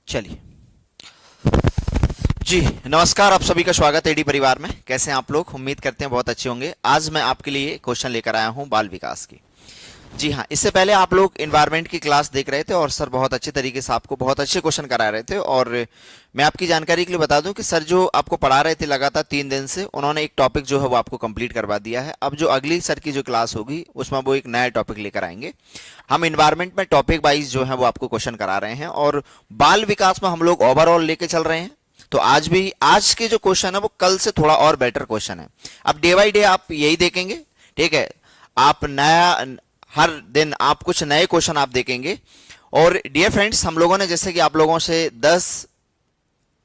चलिए जी, नमस्कार। आप सभी का स्वागत है एडी परिवार में। कैसे हैं आप लोग? उम्मीद करते हैं बहुत अच्छे होंगे। आज मैं आपके लिए क्वेश्चन लेकर आया हूं बाल विकास की। जी हाँ, इससे पहले आप लोग एनवायरनमेंट की क्लास देख रहे थे और सर बहुत अच्छे तरीके से आपको बहुत अच्छे क्वेश्चन करा रहे थे। और मैं आपकी जानकारी के लिए बता दूं कि सर जो आपको पढ़ा रहे थे लगातार 3 दिन से, उन्होंने एक टॉपिक जो है वो आपको कंप्लीट करवा दिया है। अब जो अगली सर की जो क्लास होगी उसमें वो एक नया टॉपिक लेकर आएंगे। हम एनवायरनमेंट में टॉपिक वाइज जो है वो आपको क्वेश्चन करा रहे हैं और बाल विकास में हम लोग ओवरऑल लेके चल रहे हैं। तो आज के जो क्वेश्चन है वो कल से थोड़ा और बेटर क्वेश्चन है। अब डे बाई डे आप यही देखेंगे, ठीक है। आप नया हर दिन आप कुछ नए क्वेश्चन आप देखेंगे। और डियर फ्रेंड्स, हम लोगों ने जैसे कि आप लोगों से 10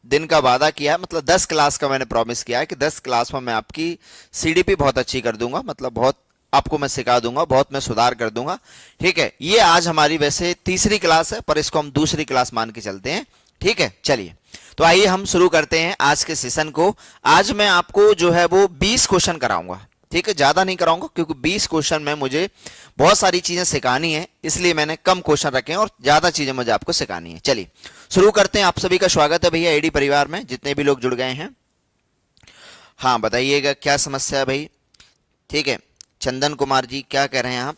दिन का वादा किया, मतलब 10 क्लास का मैंने प्रॉमिस किया है कि 10 क्लास में मैं आपकी सीडीपी बहुत अच्छी कर दूंगा, मतलब बहुत आपको मैं सिखा दूंगा, बहुत मैं सुधार कर दूंगा, ठीक है। ये आज हमारी वैसे तीसरी क्लास है, पर इसको हम दूसरी क्लास मान के चलते हैं, ठीक है। चलिए, तो आइए हम शुरू करते हैं आज के सेशन को। आज मैं आपको जो है वो 20 क्वेश्चन कराऊंगा, ठीक है। ज्यादा नहीं कराऊंगा क्योंकि 20 क्वेश्चन में मुझे बहुत सारी चीजें सिखानी है, इसलिए मैंने कम क्वेश्चन रखे हैं और ज्यादा चीजें मुझे आपको सिखानी है। चलिए शुरू करते हैं। आप सभी का स्वागत है भैया एडी परिवार में, जितने भी लोग जुड़ गए हैं। हाँ, बताइएगा क्या समस्या है भाई, ठीक है। चंदन कुमार जी, क्या कह रहे हैं आप?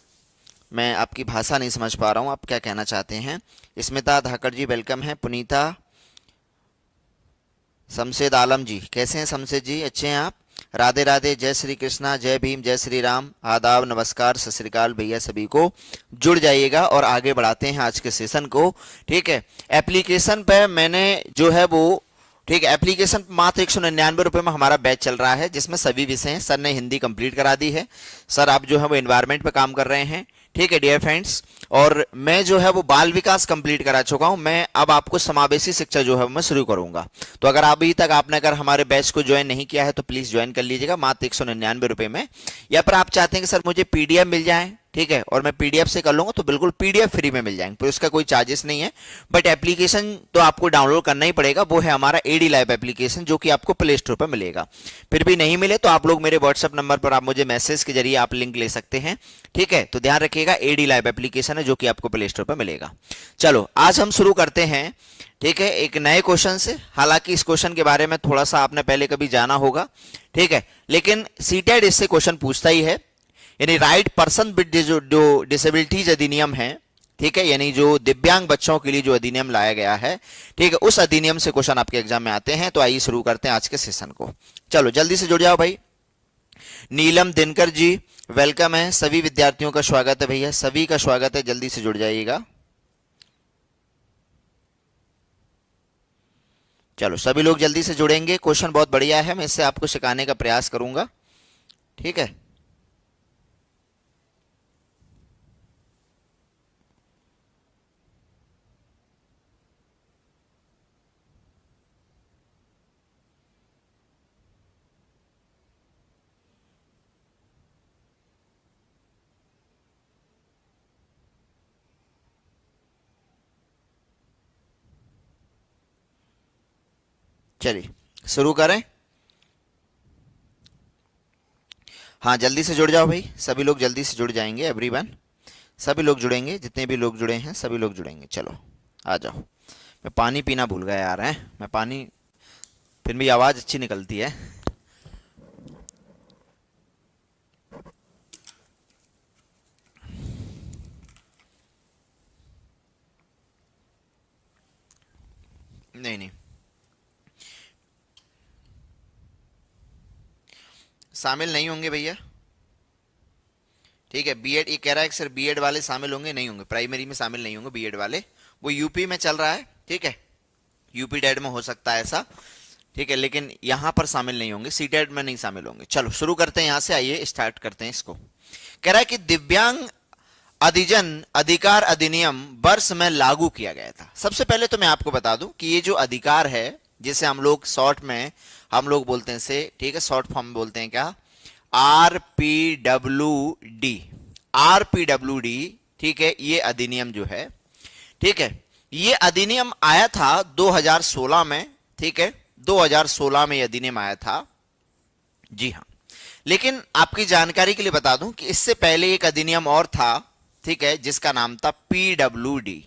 मैं आपकी भाषा नहीं समझ पा रहा हूं, आप क्या कहना चाहते हैं? स्मिता धाकड़ जी वेलकम है। पुनीता, शमशेद आलम जी, कैसे हैं शमशेद जी? अच्छे हैं आप? राधे राधे, जय श्री कृष्णा, जय भीम, जय श्री राम, आदाब, नमस्कार, सत श्री अकाल भैया। सभी को जुड़ जाइएगा और आगे बढ़ाते हैं आज के सेशन को, ठीक है। एप्लीकेशन पे मैंने जो है वो, ठीक है, एप्लीकेशन मात्र 199 रुपये में हमारा बैच चल रहा है, जिसमें सभी विषय हैं। सर ने हिंदी कंप्लीट करा दी है। सर आप जो है वो एनवायरनमेंट पे काम कर रहे हैं, ठीक है डियर फ्रेंड्स। और मैं जो है वो बाल विकास कंप्लीट करा चुका हूं। मैं अब आपको समावेशी शिक्षा जो है मैं शुरू करूंगा। तो अगर अभी तक आपने अगर हमारे बैच को ज्वाइन नहीं किया है तो प्लीज ज्वाइन कर लीजिएगा मात्र 199 रुपये में। या फिर आप चाहते हैं कि सर मुझे पीडीएफ मिल जाए, ठीक है, और मैं पीडीएफ से कर लूंगा, तो बिल्कुल पीडीएफ फ्री में मिल जाएंगे, तो इसका कोई चार्जेस नहीं है। बट एप्लीकेशन तो आपको डाउनलोड करना ही पड़ेगा, वो है हमारा एडी लाइव एप्लीकेशन, जो कि आपको प्ले स्टोर पर मिलेगा। फिर भी नहीं मिले तो आप लोग मेरे व्हाट्सएप नंबर पर आप मुझे मैसेज के जरिए आप लिंक ले सकते हैं, ठीक है। तो ध्यान रखिएगा, एडी लाइव एप्लीकेशन है जो कि आपको प्ले स्टोर पर मिलेगा। चलो आज हम शुरू करते हैं, ठीक है, एक नए क्वेश्चन से। हालांकि इस क्वेश्चन के बारे में थोड़ा सा आपने पहले कभी जाना होगा, ठीक है, लेकिन सीटेट इससे क्वेश्चन पूछता ही है। यानी राइट पर्सन विद जो डिसेबिलिटीज अधिनियम है, ठीक है, यानी जो दिव्यांग बच्चों के लिए जो अधिनियम लाया गया है, ठीक है, उस अधिनियम से क्वेश्चन आपके एग्जाम में आते हैं। तो आइए शुरू करते हैं आज के सेशन को। चलो जल्दी से जुड़ जाओ भाई। नीलम दिनकर जी वेलकम है। सभी विद्यार्थियों का स्वागत है भैया, सभी का स्वागत है, जल्दी से जुड़ जाइएगा। चलो सभी लोग जल्दी से जुड़ेंगे। क्वेश्चन बहुत बढ़िया है, मैं इससे आपको सिखाने का प्रयास करूंगा, ठीक है। चलिए शुरू करें। हाँ जल्दी से जुड़ जाओ भाई, सभी लोग जल्दी से जुड़ जाएंगे। एवरीवन, सभी लोग जुड़ेंगे, जितने भी लोग जुड़े हैं सभी लोग जुड़ेंगे। चलो आ जाओ। मैं पानी पीना भूल गया यार, है मैं पानी, फिर भी आवाज़ अच्छी निकलती है। नहीं नहीं, शामिल नहीं होंगे भैया, ठीक है। बीएड, ये कह रहा है कि सर बीएड वाले शामिल होंगे, नहीं होंगे, प्राइमरी में शामिल नहीं होंगे बीएड वाले। वो यूपी में चल रहा है, ठीक है, यूपी डेड में हो सकता है ऐसा, ठीक है, लेकिन यहां पर शामिल नहीं होंगे, सीटेड में नहीं शामिल होंगे। चलो शुरू करते हैं यहां से, आइए स्टार्ट करते हैं इसको। कह रहा है कि दिव्यांग अधिजन अधिकार अधिनियम वर्ष में लागू किया गया था। सबसे पहले तो मैं आपको बता दूं कि ये जो अधिकार है, जिसे हम लोग शॉर्ट में हम लोग बोलते हैं से, ठीक है, शॉर्ट फॉर्म में बोलते हैं क्या, आरपीडब्ल्यूडी, आरपीडब्ल्यूडी, ठीक है, ये अधिनियम जो है, ठीक है, ये अधिनियम आया था 2016 में, ठीक है, 2016 में ये अधिनियम आया था, जी हाँ। लेकिन आपकी जानकारी के लिए बता दूं कि इससे पहले एक अधिनियम और था, ठीक है, जिसका नाम था पीडब्ल्यूडी।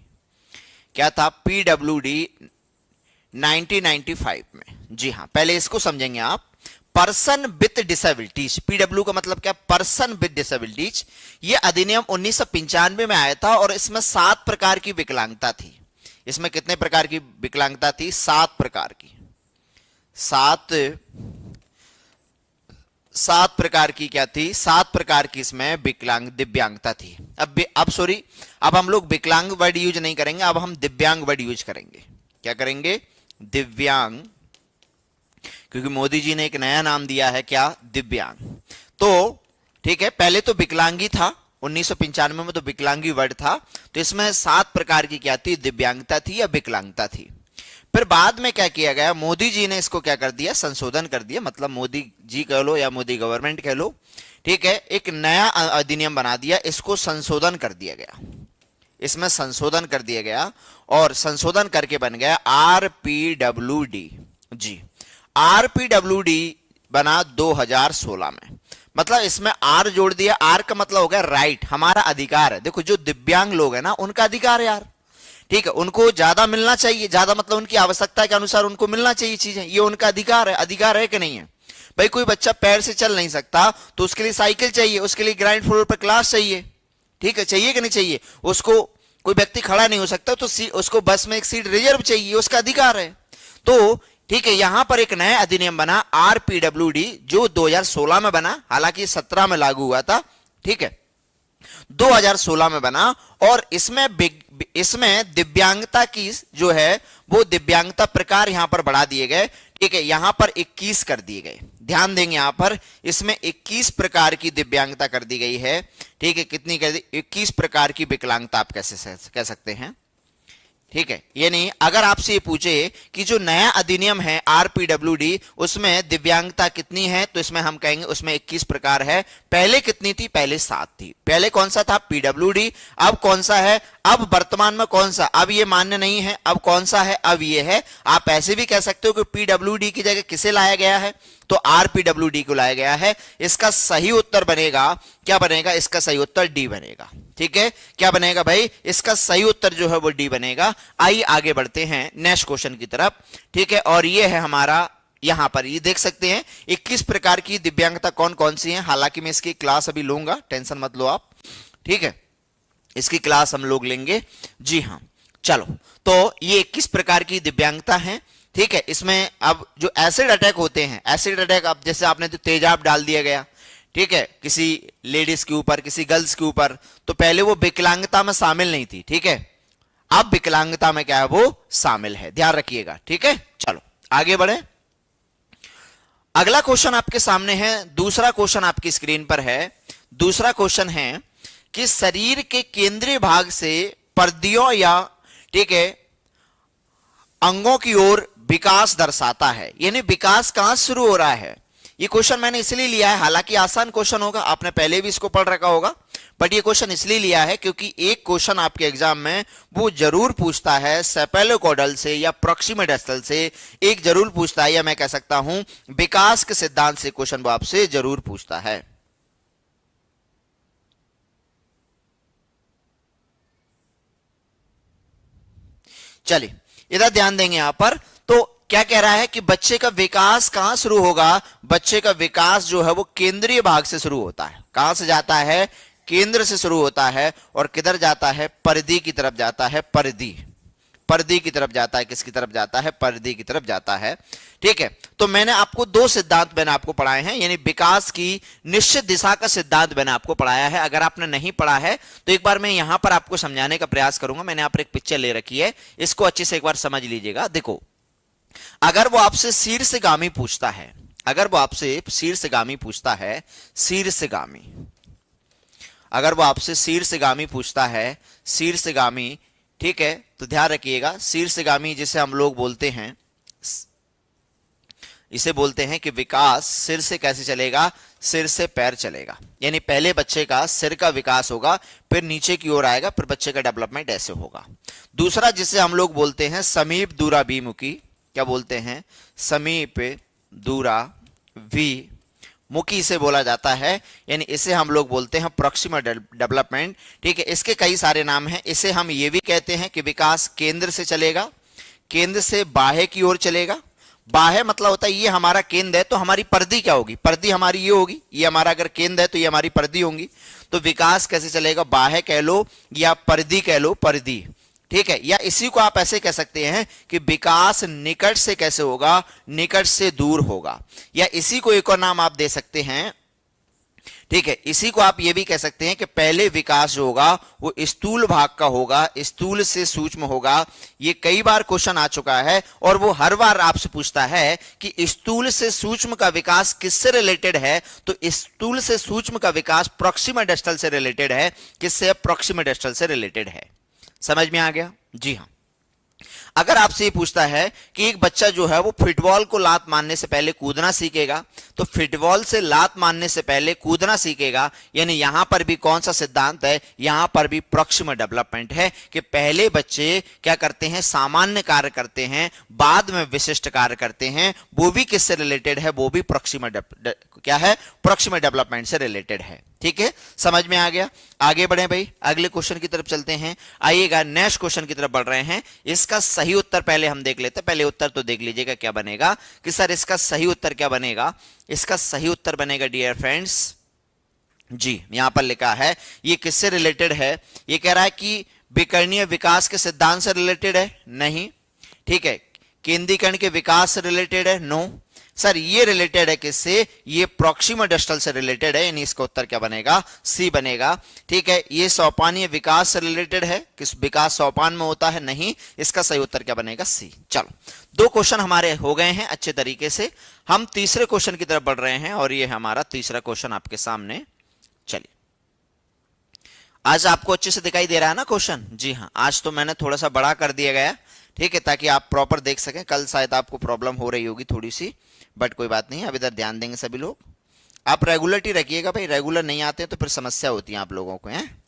क्या था? पीडब्ल्यूडी 1995 में। जी हाँ, पहले इसको समझेंगे आप। पर्सन विथ डिसेबिलिटीज, पीडब्ल्यू का मतलब क्या? Person with disabilities. ये अधिनियम 1995 में आया था और इसमें 7 प्रकार की विकलांगता थी। इसमें कितने प्रकार की विकलांगता थी? 7 प्रकार की। 7 प्रकार की क्या थी? 7 प्रकार की इसमें दिव्यांगता थी। अब सॉरी, अब हम लोग विकलांग वर्ड यूज नहीं करेंगे, अब हम दिव्यांग वर्ड यूज करेंगे। क्या करेंगे? दिव्यांग, क्योंकि मोदी जी ने एक नया नाम दिया है, क्या? दिव्यांग। तो ठीक है, पहले तो विकलांगी था, 1995 में तो विकलांगी वर्ड था। तो इसमें 7 प्रकार की क्या थी? दिव्यांगता थी या विकलांगता थी। फिर बाद में क्या किया गया? मोदी जी ने इसको क्या कर दिया? संशोधन कर दिया। मतलब मोदी जी कह लो या मोदी गवर्नमेंट कह लो, ठीक है, एक नया अधिनियम बना दिया, इसको संशोधन कर दिया गया। इसमें संशोधन कर दिया गया और संशोधन करके बन गया आरपीडब्ल्यूडी। जी, आरपीडब्ल्यूडी बना 2016 में। मतलब इसमें आर जोड़ दिया। आर का मतलब हो गया राइट, हमारा अधिकार है। देखो, जो दिव्यांग लोग हैं ना, उनका अधिकार है यार, ठीक है, उनको ज्यादा मिलना चाहिए। ज्यादा मतलब उनकी आवश्यकता के अनुसार उनको मिलना चाहिए चीजें, ये उनका अधिकार है। अधिकार है कि नहीं है भाई? कोई बच्चा पैर से चल नहीं सकता तो उसके लिए साइकिल चाहिए, उसके लिए ग्राउंड फ्लोर पर क्लास चाहिए, ठीक है, चाहिए कि नहीं चाहिए? उसको कोई व्यक्ति खड़ा नहीं हो सकता तो उसको बस में एक सीट रिजर्व चाहिए, उसका अधिकार है। तो ठीक है, यहां पर एक नया अधिनियम बना आरपीडब्ल्यूडी, जो 2016 में बना, हालांकि 17 में लागू हुआ था, ठीक है, 2016 में बना। और इसमें दिव्यांगता की जो है वो दिव्यांगता प्रकार यहां पर बढ़ा दिए गए, ठीक है, यहां पर 21 कर दिए गए। ध्यान देंगे, यहां पर इसमें 21 प्रकार की दिव्यांगता कर दी गई है, ठीक है। कितनी कर दी? 21 प्रकार की विकलांगता आप कैसे कह सकते हैं, ठीक है। ये नहीं, अगर आपसे ये पूछे कि जो नया अधिनियम है आरपीडब्ल्यूडी, उसमें दिव्यांगता कितनी है, तो इसमें हम कहेंगे उसमें 21 प्रकार है। पहले कितनी थी? पहले 7 थी। पहले कौन सा था? पीडब्ल्यूडी। अब कौन सा है? अब वर्तमान में कौन सा? अब ये मान्य नहीं है, अब कौन सा है? अब ये है। आप ऐसे भी कह सकते हो कि पीडब्ल्यूडी की जगह किसे लाया गया है? तो आरपीडब्ल्यूडी को लाया गया है। इसका सही उत्तर बनेगा, क्या बनेगा? इसका सही उत्तर डी बनेगा, ठीक है। क्या बनेगा भाई? इसका सही उत्तर जो है वो डी बनेगा। आइए आगे बढ़ते हैं नेक्स्ट क्वेश्चन की तरफ, ठीक है। और ये है हमारा, यहां पर ये देख सकते हैं 21 प्रकार की दिव्यांगता कौन कौन सी है। हालांकि मैं इसकी क्लास अभी लूंगा, टेंशन मत लो आप, ठीक है, इसकी क्लास हम लोग लेंगे। जी हां, चलो, तो ये 21 प्रकार की दिव्यांगता है, ठीक है। इसमें अब जो एसिड अटैक होते हैं, एसिड अटैक, अब जैसे आपने तो तेजाब डाल दिया गया, ठीक है, किसी लेडीज के ऊपर, किसी गर्ल्स के ऊपर, तो पहले वो विकलांगता में शामिल नहीं थी, ठीक है। अब विकलांगता में क्या है? वो शामिल है, ध्यान रखिएगा, ठीक है। चलो आगे बढ़े। अगला क्वेश्चन आपके सामने है, दूसरा क्वेश्चन आपकी स्क्रीन पर है। दूसरा क्वेश्चन है कि शरीर के केंद्रीय भाग से परिधियों या, ठीक है, अंगों की ओर विकास दर्शाता है। यानी विकास कहां शुरू हो रहा है? ये क्वेश्चन मैंने इसलिए लिया है, हालांकि आसान क्वेश्चन होगा, आपने पहले भी इसको पढ़ रखा होगा, बट ये क्वेश्चन इसलिए लिया है क्योंकि एक क्वेश्चन आपके एग्जाम में वो जरूर पूछता है सेपेलोकॉर्डल से या प्रॉक्सिमेडिस्टल से, एक जरूर पूछता है, या मैं कह सकता हूं विकास के सिद्धांत से क्वेश्चन वो आपसे जरूर पूछता है। चलिए इधर ध्यान देंगे यहां पर। तो क्या कह रहा है कि बच्चे का विकास कहां शुरू होगा? बच्चे का विकास जो है वो केंद्रीय भाग से शुरू होता है। कहां से जाता है? केंद्र से शुरू होता है और किधर जाता है? परिधि की तरफ जाता है। परिधि की तरफ जाता है। किसकी तरफ जाता है? परिधि की तरफ जाता है, ठीक है। तो मैंने आपको 2 सिद्धांत मैंने आपको पढ़ाए हैं, यानी विकास की निश्चित दिशा का सिद्धांत मैंने आपको पढ़ाया है। अगर आपने नहीं पढ़ा है तो एक बार मैं यहां पर आपको समझाने का प्रयास करूंगा। मैंने यहाँ पर एक पिक्चर ले रखी है, इसको अच्छे से एक बार समझ लीजिएगा। देखो, अगर वो आपसे शीर्षगामी पूछता है, अगर वो आपसे शीर्षगामी पूछता है, शीर्षगामी, अगर वो आपसे शीर्षगामी पूछता है, शीर्षगामी, ठीक है, तो ध्यान रखिएगा शीर्षगामी जिसे हम लोग बोलते हैं, इसे बोलते हैं कि विकास सिर से कैसे चलेगा? सिर से पैर चलेगा। यानी पहले बच्चे का सिर का विकास होगा, फिर नीचे की ओर आएगा, फिर बच्चे का डेवलपमेंट ऐसे होगा। दूसरा जिसे हम लोग बोलते हैं समीप दूराभिमुखी, क्या बोलते हैं? समीप दूराभिमुखी से बोला जाता है, यानी इसे हम लोग बोलते हैं प्रॉक्सिमल डेवलपमेंट, ठीक है। इसके कई सारे नाम हैं। इसे हम ये भी कहते हैं कि विकास केंद्र से चलेगा, केंद्र से बाह्य की ओर चलेगा। बाह्य मतलब होता है ये हमारा केंद्र है, तो हमारी परिधि क्या होगी, परिधि हमारी ये होगी, ये हमारा अगर केंद्र है तो ये हमारी परिधि होंगी। तो विकास कैसे चलेगा, बाह्य कह लो या परिधि कह लो, परिधि, ठीक है। या इसी को आप ऐसे कह सकते हैं कि विकास निकट से कैसे होगा, निकट से दूर होगा। या इसी को एक और नाम आप दे सकते हैं, ठीक है, इसी को आप ये भी कह सकते हैं कि पहले विकास जो होगा वो स्थूल भाग का होगा, स्थूल से सूक्ष्म होगा। ये कई बार क्वेश्चन आ चुका है और वो हर बार आपसे पूछता है कि स्थूल से सूक्ष्म का विकास किससे रिलेटेड है, तो स्थूल से सूक्ष्म का प्रॉक्सिमा प्रॉक्सिमोडिस्टल से रिलेटेड है। किससे, प्रॉक्सिमोडिस्टल से रिलेटेड है। समझ में आ गया? जी हां। अगर आपसे ये पूछता है कि एक बच्चा जो है वो फुटबॉल को लात मारने से पहले कूदना सीखेगा, तो फुटबॉल से लात मारने से पहले कूदना सीखेगा, यानी यहां पर भी कौन सा सिद्धांत है, यहां पर भी प्रॉक्सिमल डेवलपमेंट है कि पहले बच्चे क्या करते हैं, सामान्य कार्य करते हैं, बाद में विशिष्ट कार्य करते हैं। वो भी किससे रिलेटेड है, वो भी प्रॉक्सिमल क्या है, प्रॉक्सिमल डेवलपमेंट से रिलेटेड है। ठीक है, समझ में आ गया? आगे बढ़े भाई, अगले क्वेश्चन की तरफ चलते हैं। आइएगा, नेक्स्ट क्वेश्चन की तरफ बढ़ रहे हैं। इसका सही उत्तर पहले हम देख लेते हैं। पहले उत्तर तो देख लीजिएगा क्या बनेगा, कि सर इसका सही उत्तर क्या बनेगा। इसका सही उत्तर बनेगा डियर फ्रेंड्स, जी यहां पर लिखा है, ये किससे रिलेटेड है, ये कह रहा है कि विकर्णीय विकास के सिद्धांत से रिलेटेड है, नहीं। ठीक है, केंद्रीकरण के विकास से रिलेटेड है, नो। सर ये रिलेटेड है किससे, ये प्रॉक्सिमोडिस्टल से रिलेटेड है, यानी इसका उत्तर क्या बनेगा, सी बनेगा। ठीक है, ये सोपानीय विकास से रिलेटेड है, किस विकास सोपान में होता है, नहीं। इसका सही उत्तर क्या बनेगा, सी। चलो, दो क्वेश्चन हमारे हो गए हैं अच्छे तरीके से। हम तीसरे क्वेश्चन की तरफ बढ़ रहे हैं और ये हमारा तीसरा क्वेश्चन आपके सामने। चलिए, आज आपको अच्छे से दिखाई दे रहा है ना क्वेश्चन? जी हाँ, आज तो मैंने थोड़ा सा बड़ा कर दिया गया, ठीक है, ताकि आप प्रॉपर देख सकें। कल शायद आपको प्रॉब्लम हो रही होगी थोड़ी सी, बट कोई बात नहीं है, अब इधर ध्यान देंगे सभी लोग। आप रेगुलरिटी रखिएगा भाई, रेगुलर नहीं आते तो फिर समस्या होती है आप लोगों को, हैं।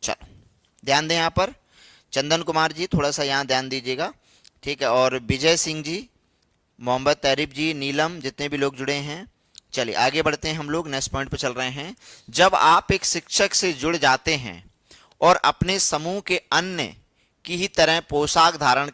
चलो ध्यान दें यहाँ पर। चंदन कुमार जी थोड़ा सा यहाँ ध्यान दीजिएगा, ठीक है, और विजय सिंह जी, मोहम्मद तारिफ जी, नीलम, जितने भी लोग जुड़े हैं। चलिए आगे बढ़ते हैं, हम लोग नेक्स्ट पॉइंट पर चल रहे हैं। जब आप एक शिक्षक से जुड़ जाते हैं और अपने समूह के अन्य की ही तरह पोशाक धारण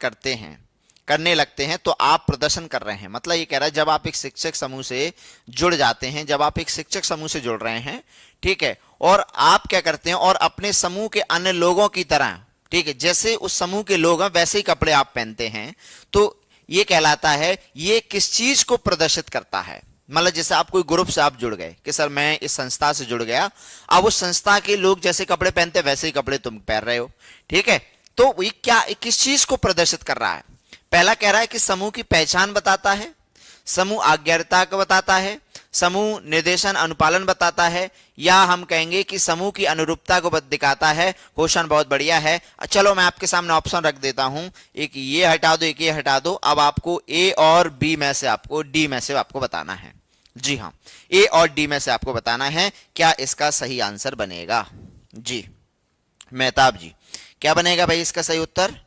करने लगते हैं, तो आप प्रदर्शन कर रहे हैं। मतलब ये कह रहा है, जब आप एक शिक्षक समूह से जुड़ जाते हैं, जब आप एक शिक्षक समूह से जुड़ रहे हैं, ठीक है, और आप क्या करते हैं, और अपने समूह के अन्य लोगों की तरह, ठीक है, जैसे उस समूह के लोग हैं वैसे ही कपड़े आप पहनते हैं, तो ये कहलाता है, ये किस चीज को प्रदर्शित करता है। मतलब जैसे आप कोई ग्रुप से आप जुड़ गए कि सर मैं इस संस्था से जुड़ गया, अब उस संस्था के लोग जैसे कपड़े पहनते वैसे ही कपड़े तुम पहन रहे हो, ठीक है। तो ये क्या, किस चीज को प्रदर्शित कर रहा है? पहला कह रहा है कि समूह की पहचान बताता है, समूह आज्ञाता को बताता है, समूह निर्देशन अनुपालन बताता है, या हम कहेंगे कि समूह की अनुरूपता को दिखाता है। क्वेश्चन बहुत बढ़िया है। चलो मैं आपके सामने ऑप्शन रख देता हूं, एक ये हटा दो, एक ये हटा दो। अब आपको ए और बी में से आपको डी में से आपको बताना है। जी हाँ, ए और डी में से आपको बताना है क्या इसका सही आंसर बनेगा। जी मेहताब जी, क्या बनेगा भाई इसका सही उत्तर?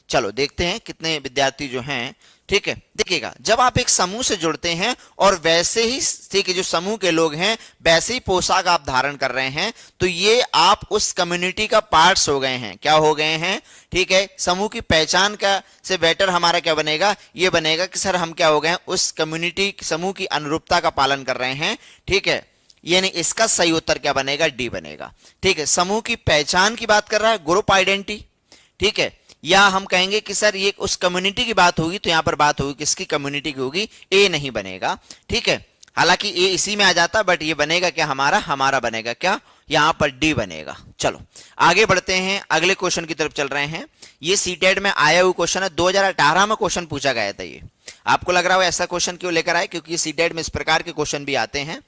चलो देखते हैं कितने विद्यार्थी जो हैं, ठीक है। देखिएगा, जब आप एक समूह से जुड़ते हैं और वैसे ही, ठीक है, जो समूह के लोग हैं वैसे ही पोशाक आप धारण कर रहे हैं, तो ये आप उस कम्युनिटी का पार्ट्स हो गए हैं। क्या हो गए हैं? ठीक है, समूह की पहचान का से बेटर हमारा क्या बनेगा, ये बनेगा कि सर हम क्या हो गए हैं, उस कम्युनिटी समूह की अनुरूपता का पालन कर रहे हैं, ठीक है। यानी इसका सही उत्तर क्या बनेगा, डी बनेगा। ठीक है, समूह की पहचान की बात कर रहा है, ग्रुप आइडेंटिटी, ठीक है। या हम कहेंगे कि सर ये उस कम्युनिटी की बात होगी, तो यहां पर बात होगी किसकी, कम्युनिटी की होगी, ए नहीं बनेगा, ठीक है। हालांकि ए इसी में आ जाता, बट ये बनेगा क्या हमारा बनेगा क्या, यहां पर डी बनेगा। चलो आगे बढ़ते हैं, अगले क्वेश्चन की तरफ चल रहे हैं। ये सीटेट में आया हुआ क्वेश्चन है, 2018 में क्वेश्चन पूछा गया था। ये आपको लग रहा हो ऐसा क्वेश्चन क्यों लेकर आए, क्योंकि सीटेट में इस प्रकार के क्वेश्चन भी आते हैं।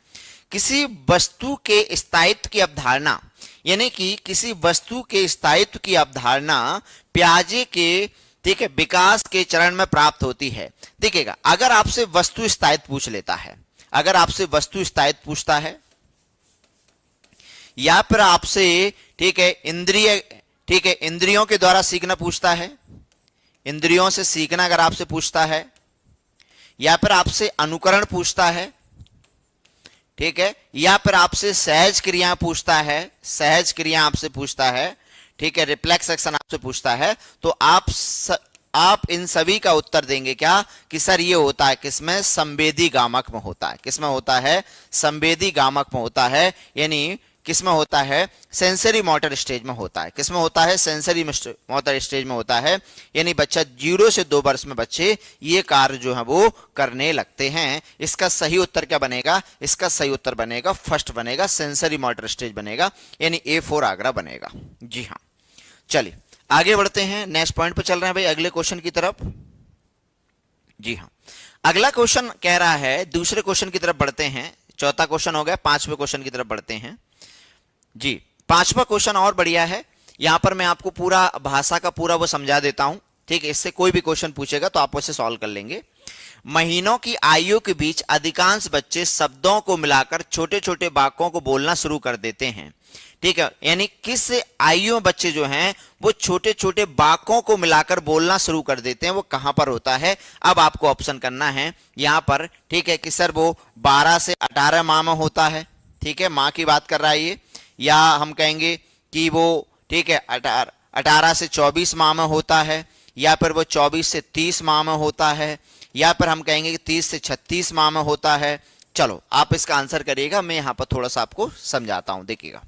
किसी वस्तु के स्थायित्व की अवधारणा, यानी कि किसी वस्तु के स्थायित्व की अवधारणा पियाजे के, ठीक है, विकास के चरण में प्राप्त होती है। देखिएगा, अगर आपसे वस्तु स्थायित्व पूछ लेता है, अगर आपसे वस्तु स्थायित्व पूछता है, या फिर आपसे, ठीक है, इंद्रिय, ठीक है, इंद्रियों के द्वारा सीखना पूछता है, इंद्रियों से सीखना अगर आपसे पूछता है, या फिर आपसे अनुकरण पूछता है, ठीक है, या फिर आपसे सहज क्रिया पूछता है, सहज क्रिया आपसे पूछता है, ठीक है, रिफ्लेक्स एक्शन आपसे पूछता है, तो आप आप इन सभी का उत्तर देंगे क्या कि सर ये होता है किसमें, संवेदी गामक में होता है। किसमें होता है, संवेदी गामक में होता है, यानी किसमें होता है, सेंसरी मोटर स्टेज में होता है। किसमें होता है, सेंसरी मोटर स्टेज में होता है, यानी बच्चा 0 से 2 वर्ष में बच्चे ये कार्य जो है वो करने लगते हैं। इसका सही उत्तर क्या बनेगा, इसका सही उत्तर बनेगा फर्स्ट बनेगा, सेंसरी मोटर स्टेज बनेगा, यानी A4 आगरा बनेगा। जी हाँ, चलिए आगे बढ़ते हैं, नेक्स्ट पॉइंट पे चल रहे हैं भाई, अगले क्वेश्चन की तरफ। जी हाँ, अगला क्वेश्चन कह रहा है, दूसरे क्वेश्चन की तरफ बढ़ते हैं। चौथा क्वेश्चन हो गया, पांचवें क्वेश्चन की तरफ बढ़ते हैं। जी, पांचवा क्वेश्चन और बढ़िया है। यहां पर मैं आपको पूरा भाषा का पूरा वो समझा देता हूं, ठीक है। इससे कोई भी क्वेश्चन पूछेगा तो आप उसे सॉल्व कर लेंगे। महीनों की आयु के बीच अधिकांश बच्चे शब्दों को मिलाकर छोटे छोटे वाक्यों को बोलना शुरू कर देते हैं, ठीक है। यानी किस आयु में बच्चे जो हैं वो छोटे छोटे वाक्यों को मिलाकर बोलना शुरू कर देते हैं, वो कहां पर होता है। अब आपको ऑप्शन करना है यहां पर, ठीक है, कि सर वो 12 से 18 माह में होता है, ठीक है, माह की बात कर रहा है ये, या हम कहेंगे कि वो, ठीक है, 18 से 24 माह में होता है, या फिर वो 24 से 30 माह में होता है, या फिर हम कहेंगे कि 30 से 36 माह में होता है। चलो आप इसका आंसर करिएगा, मैं यहां पर थोड़ा सा आपको समझाता हूं, देखिएगा।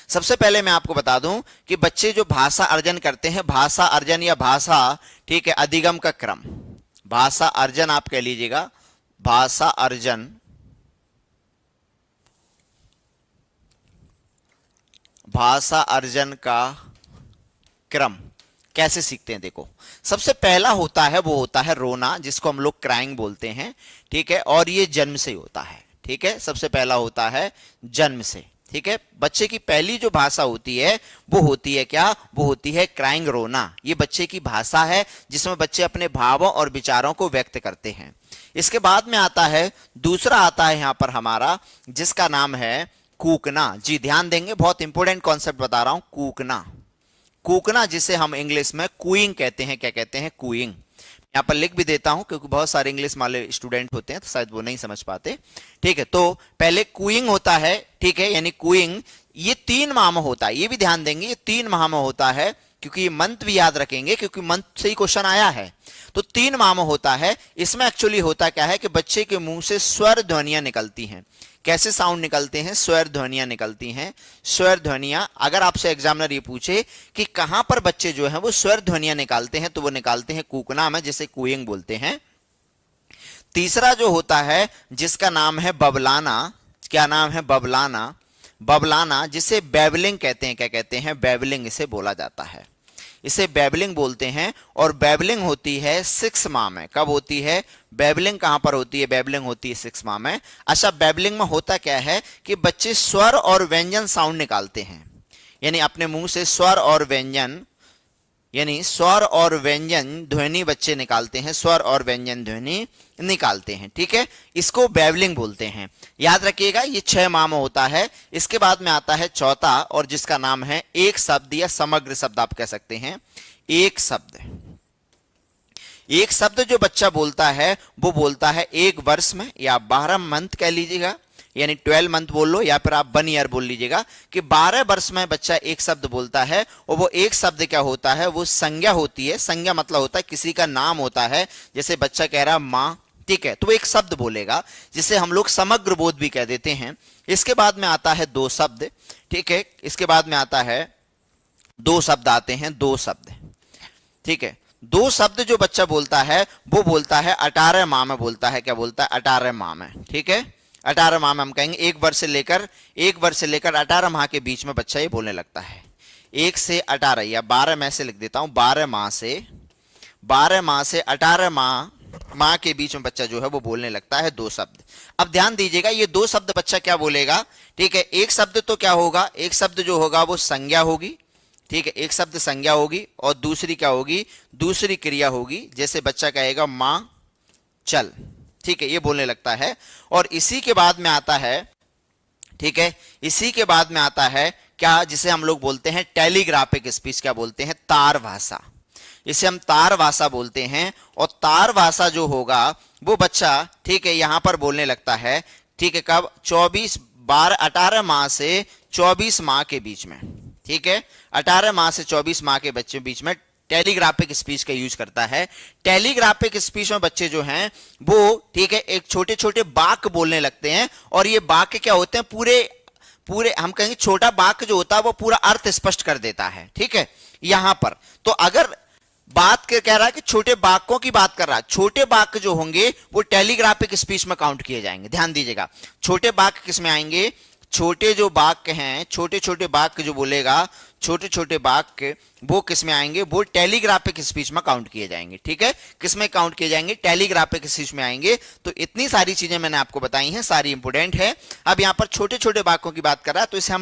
सबसे पहले मैं आपको बता दूं कि बच्चे जो भाषा अर्जन करते हैं, भाषा अर्जन या भाषा, ठीक है, अधिगम का क्रम, भाषा अर्जन आप कह लीजिएगा, भाषा अर्जन, भाषा अर्जन का क्रम कैसे सीखते हैं। देखो, सबसे पहला होता है वो होता है रोना, जिसको हम लोग क्राइंग बोलते हैं, ठीक है, और ये जन्म से होता है, ठीक है। सबसे पहला होता है जन्म से, ठीक है। बच्चे की पहली जो भाषा होती है वो होती है क्या, वो होती है क्राइंग, रोना। ये बच्चे की भाषा है जिसमें बच्चे अपने भावों और विचारों को व्यक्त करते हैं। इसके बाद में आता है, दूसरा आता है यहां पर हमारा, जिसका नाम है कूकना। जी ध्यान देंगे, बहुत इंपॉर्टेंट कॉन्सेप्ट बता रहा हूं, कूकना। कूकना जिसे हम इंग्लिश में कूइंग कहते हैं, क्या कहते हैं, कूइंग। यहां पर लिख भी देता हूं क्योंकि बहुत सारे इंग्लिश वाले स्टूडेंट होते हैं तो शायद वो नहीं समझ पाते, ठीक है। तो पहले कूइंग होता है, ठीक है, यानी कूइंग ये 3 माह में होता है, ये भी ध्यान देंगे, ये 3 माह में होता है, क्योंकि ये मंथ भी याद रखेंगे क्योंकि मंथ से ही क्वेश्चन आया है। तो 3 माह में होता है। इसमें एक्चुअली होता क्या है कि बच्चे के मुंह से स्वर ध्वनियां निकलती हैं। कैसे साउंड निकलते हैं, स्वर ध्वनियां निकलती हैं। स्वर ध्वनियां, अगर आपसे एग्जामिनर ये पूछे कि कहां पर बच्चे जो हैं वो स्वर ध्वनियां निकालते हैं, तो वो निकालते हैं कूकना में, जिसे कूइंग बोलते हैं। तीसरा जो होता है जिसका नाम है बबलाना, क्या नाम है, बबलाना। बबलाना जिसे बैबलिंग कहते हैं, क्या कहते हैं, बैबलिंग इसे बोला जाता है, इसे बैबलिंग बोलते हैं। और बैबलिंग होती है 6 माह में। कब होती है बैबलिंग, कहां पर होती है, बैबलिंग होती है 6 माह में। अच्छा, बैबलिंग में होता क्या है कि बच्चे स्वर और व्यंजन साउंड निकालते हैं, यानी अपने मुंह से स्वर और व्यंजन, यानी स्वर और व्यंजन ध्वनि बच्चे निकालते हैं, स्वर और व्यंजन ध्वनि निकालते हैं, ठीक है। इसको बैबलिंग बोलते हैं। याद रखिएगा, ये 6 माह में होता है। इसके बाद में आता है चौथा, और जिसका नाम है एक शब्द या समग्र शब्द आप कह सकते हैं। एक शब्द, एक शब्द जो बच्चा बोलता है वो बोलता है 1 वर्ष में, या 12 मंथ कह लीजिएगा, यानी 12 मंथ बोल लो, या फिर आप 1 ईयर बोल लीजिएगा, कि 12 वर्ष में बच्चा एक शब्द बोलता है। और वो एक शब्द क्या होता है, वो संज्ञा होती है। संज्ञा मतलब होता है किसी का नाम होता है, जैसे बच्चा कह रहा माँ, ठीक है, तो वो एक शब्द बोलेगा, जिसे हम लोग समग्र बोध भी कह देते हैं। इसके बाद में आता है 2 शब्द, ठीक है। इसके बाद में आता है 2 शब्द आते हैं, 2 शब्द, ठीक है। 2 शब्द जो बच्चा बोलता है वो बोलता है 18 माह में बोलता है, क्या बोलता है, 18 माह में, ठीक है। 18 माह में हम कहेंगे 1 वर्ष से लेकर 18 माह के बीच में बच्चा ये बोलने लगता है। 1 से 18 या 12 में से लिख देता हूं, 12 माह से 18 माह के बीच में बच्चा जो है वो बोलने लगता है 2 शब्द। अब ध्यान दीजिएगा, ये 2 शब्द बच्चा क्या बोलेगा, ठीक है। एक शब्द तो क्या होगा, एक शब्द जो होगा वो संज्ञा होगी, ठीक है, एक शब्द संज्ञा होगी, और दूसरी क्या होगी, दूसरी क्रिया होगी। जैसे बच्चा कहेगा मां चल, ठीक है, ये बोलने लगता है। और इसी के बाद में आता है, ठीक है, इसी के बाद में आता है क्या, जिसे हम लोग बोलते हैं टेलीग्राफिक स्पीच, क्या बोलते हैं, तार भाषा। इसे हम तार भाषा बोलते हैं। और तार भाषा जो होगा वो बच्चा, ठीक है, यहां पर बोलने लगता है, ठीक है, कब, 18 माह से 24 माह के बीच में, ठीक है, 18 माह से 24 माह के बच्चे बीच में टेलीग्राफिक स्पीच का यूज करता है। टेलीग्राफिक स्पीच में बच्चे जो हैं वो ठीक है एक छोटे छोटे वाक्य बोलने लगते हैं, और ये वाक्य क्या होते हैं, पूरे पूरे हम कहेंगे छोटा वाक्य जो होता है वो पूरा अर्थ स्पष्ट कर देता है। ठीक है, यहां पर तो अगर बात कह रहा है कि छोटे वाक्यों की बात कर रहा है, छोटे वाक्य जो होंगे वो टेलीग्राफिक स्पीच में काउंट किए जाएंगे। ध्यान दीजिएगा, छोटे वाक्य किस में आएंगे, छोटे जो वाक्य हैं, छोटे छोटे वाक्य जो बोलेगा, छोटे छोटे वाक्य वो किस में आएंगे, वो टेलीग्राफिक स्पीच में काउंट किए जाएंगे। ठीक है, किस में काउंट किए जाएंगे, टेलीग्राफिक स्पीच में आएंगे। तो इतनी सारी चीजें मैंने आपको बताई हैं, सारी इंपोर्टेंट है। अब यहां पर छोटे छोटे वाक्यों की बात कर रहा है, तो इसे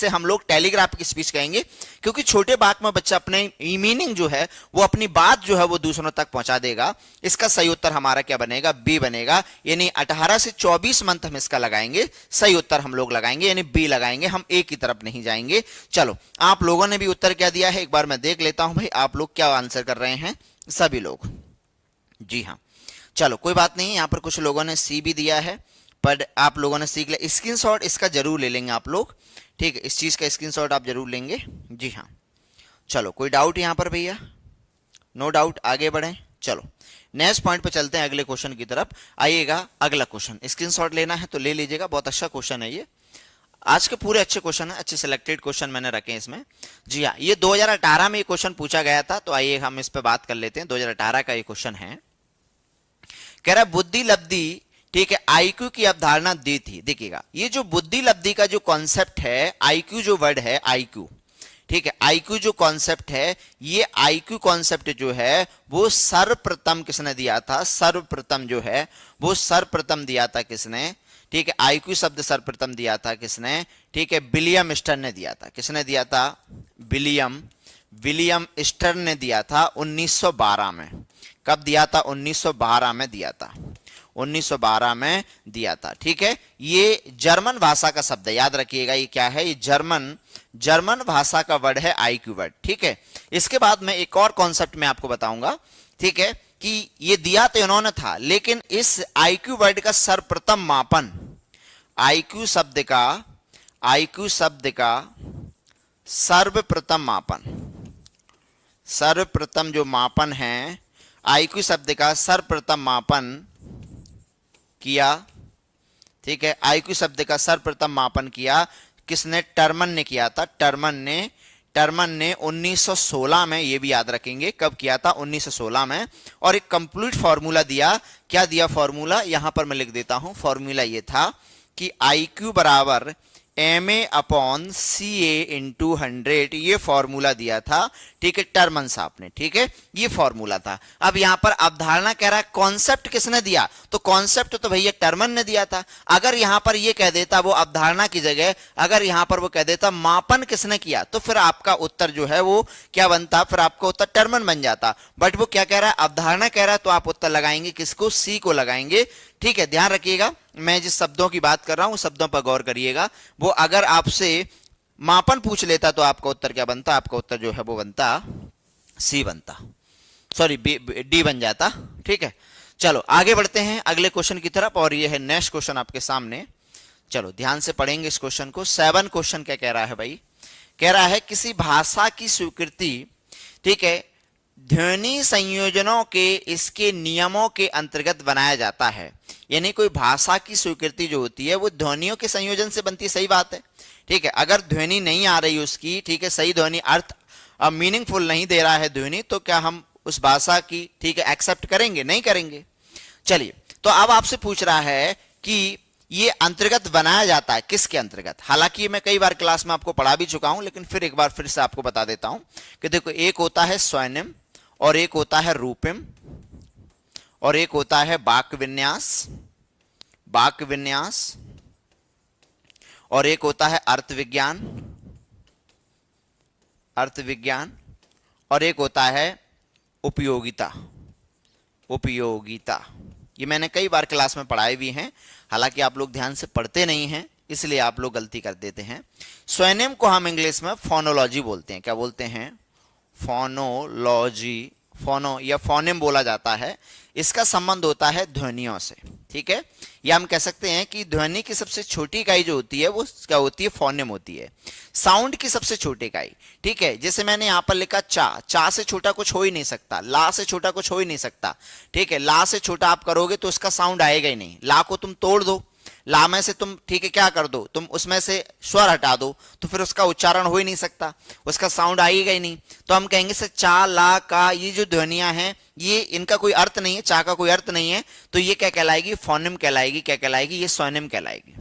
हम लोग टेलीग्राफिक स्पीच कहेंगे, क्योंकि छोटे वाक्य में बच्चा अपने मीनिंग जो है वो अपनी बात जो है वो दूसरों तक पहुंचा देगा। इसका सही उत्तर हमारा क्या बनेगा, बी बनेगा। यानी 18 से 24 मंथ हम इसका लगाएंगे, सही उत्तर हम लोग लगाएंगे, यानी बी लगाएंगे, हम ए की तरफ नहीं जाएंगे। चलो, आप लोगों ने भी उत्तर क्या दिया है एक बार मैं देख लेता हूं भाई, आप लोग क्या आंसर कर रहे हैं, सभी लोग। जी हां, चलो कोई बात नहीं, यहां पर कुछ लोगों ने सी भी दिया है, पर आप लोगों ने सीख लिया। स्क्रीनशॉट इसका जरूर ले लेंगे आप लोग, ठीक है, इस चीज का स्क्रीनशॉट आप जरूर लेंगे। जी हां, चलो कोई डाउट यहां पर भैया, नो डाउट, आगे बढ़ें। चलो नेक्स्ट पॉइंट पे चलते हैं, अगले क्वेश्चन की तरफ आइएगा। अगला क्वेश्चन स्क्रीनशॉट लेना है तो ले लीजिएगा, बहुत अच्छा क्वेश्चन है ये, आज के पूरे अच्छे क्वेश्चन है, अच्छे सिलेक्टेड क्वेश्चन मैंने रखे हैं इसमें। जी हाँ, ये 2018 में ये क्वेश्चन पूछा गया था, तो आइए हम इस पे बात कर लेते हैं। 2018 का ये क्वेश्चन है, कह रहा बुद्धि लब्धि, ठीक है, आईक्यू की अवधारणा दी थी। देखिएगा, ये जो बुद्धि लब्धि का जो कॉन्सेप्ट है, आईक्यू जो वर्ड है, आईक्यू, ठीक है, आईक्यू जो कॉन्सेप्ट है, ये आईक्यू कॉन्सेप्ट जो है वो सर्वप्रथम किसने दिया था, सर्वप्रथम जो है वो सर्वप्रथम दिया था किसने, ठीक है, आईक्यू शब्द सर्वप्रथम दिया था किसने, ठीक है, विलियम स्टर्न ने दिया था। किसने दिया था, विलियम स्टर्न ने दिया था 1912 में। कब दिया था, 1912 में दिया था, 1912 में दिया था। ठीक है, ये जर्मन भाषा का शब्द है, याद रखिएगा, ये क्या है, ये जर्मन भाषा का वर्ड है, आईक्यू वर्ड। ठीक है, इसके बाद में एक और कॉन्सेप्ट मैं आपको बताऊंगा, ठीक है, कि ये दिया तो इन्होंने था, लेकिन इस आईक्यू वर्ड का सर्वप्रथम मापन, आईक्यू शब्द का सर्वप्रथम मापन, सर्वप्रथम जो मापन है, आईक्यू शब्द का सर्वप्रथम मापन किया, ठीक है, आईक्यू शब्द का सर्वप्रथम मापन किया किसने, टर्मन ने किया था। टर्मन ने 1916 में, ये भी याद रखेंगे, कब किया था, 1916 में, और एक कंप्लीट फॉर्मूला दिया। क्या दिया फॉर्मूला, यहां पर मैं लिख देता हूं, फॉर्मूला ये था कि आईक्यू बराबर MA अपॉन CA इंटू 100, ये फॉर्मूला दिया था, ठीक है, टर्मन साहब ने। ठीक है, ये फॉर्मूला था। अब यहां पर अवधारणा कह रहा है, कॉन्सेप्ट किसने दिया, तो कॉन्सेप्ट तो भैया टर्मन ने दिया था। अगर यहां पर ये कह देता वो अवधारणा की जगह, अगर यहां पर वो कह देता मापन किसने किया, तो फिर आपका उत्तर जो है वो क्या बनता, फिर आपका उत्तर टर्मन बन जाता। बट वो क्या कह रहा है, अवधारणा कह रहा है, तो आप उत्तर लगाएंगे किसको, सी को लगाएंगे। ठीक है, ध्यान रखिएगा, मैं जिस शब्दों की बात कर रहा हूं उस शब्दों पर गौर करिएगा। वो अगर आपसे मापन पूछ लेता तो आपका उत्तर क्या बनता, आपका उत्तर जो है वो बनता सी बनता, सॉरी डी बन जाता। ठीक है, चलो आगे बढ़ते हैं अगले क्वेश्चन की तरफ, और ये है नेक्स्ट क्वेश्चन आपके सामने। चलो ध्यान से पढ़ेंगे इस क्वेश्चन को। 7 क्वेश्चन क्या कह रहा है भाई, कह रहा है किसी भाषा की स्वीकृति, ठीक है, ध्वनि संयोजनों के इसके नियमों के अंतर्गत बनाया जाता है। यानी कोई भाषा की स्वीकृति जो होती है वो ध्वनियों के संयोजन से बनती है, सही बात है। ठीक है, अगर ध्वनि नहीं आ रही उसकी, ठीक है, सही ध्वनि, अर्थ मीनिंगफुल नहीं दे रहा है ध्वनि, तो क्या हम उस भाषा की, ठीक है, एक्सेप्ट करेंगे, नहीं करेंगे। चलिए, तो अब आपसे पूछ रहा है कि ये अंतर्गत बनाया जाता है किसके अंतर्गत। हालांकि मैं कई बार क्लास में आपको पढ़ा भी चुका हूं, लेकिन फिर एक बार फिर से आपको बता देता हूं कि देखो, एक होता है स्वनिम, और एक होता है रूपिम, और एक होता है वाक्य विन्यास, और एक होता है अर्थ विज्ञान, और एक होता है उपयोगिता। ये मैंने कई बार क्लास में पढ़ाए भी हैं, हालांकि आप लोग ध्यान से पढ़ते नहीं हैं, इसलिए आप लोग गलती कर देते हैं। स्वनिम को हम इंग्लिश में फोनोलॉजी बोलते हैं। क्या बोलते हैं, फोनोलॉजी, फोनो या फोनेम बोला जाता है। इसका संबंध होता है ध्वनियों से। ठीक है, या हम कह सकते हैं कि ध्वनि की सबसे छोटी इकाई जो होती है वो क्या होती है, फोनेम होती है। साउंड की सबसे छोटी इकाई, ठीक है, जैसे मैंने यहां पर लिखा चा, चा से छोटा कुछ हो ही नहीं सकता, ला से छोटा कुछ हो ही नहीं सकता, ठीक है, ला से छोटा आप करोगे तो उसका साउंड आएगा ही नहीं। ला को तुम तोड़ दो, ला में से तुम, ठीक है, क्या कर दो, तुम उसमें से स्वर हटा दो तो फिर उसका उच्चारण हो ही नहीं सकता, उसका साउंड आएगा ही नहीं। तो हम कहेंगे सर चा, ला, का, ये जो ध्वनियां हैं ये इनका कोई अर्थ नहीं है, चा का कोई अर्थ नहीं है, तो ये क्या कहलाएगी, फोनेम कहलाएगी। क्या कहलाएगी, ये स्वनेम कहलाएगी।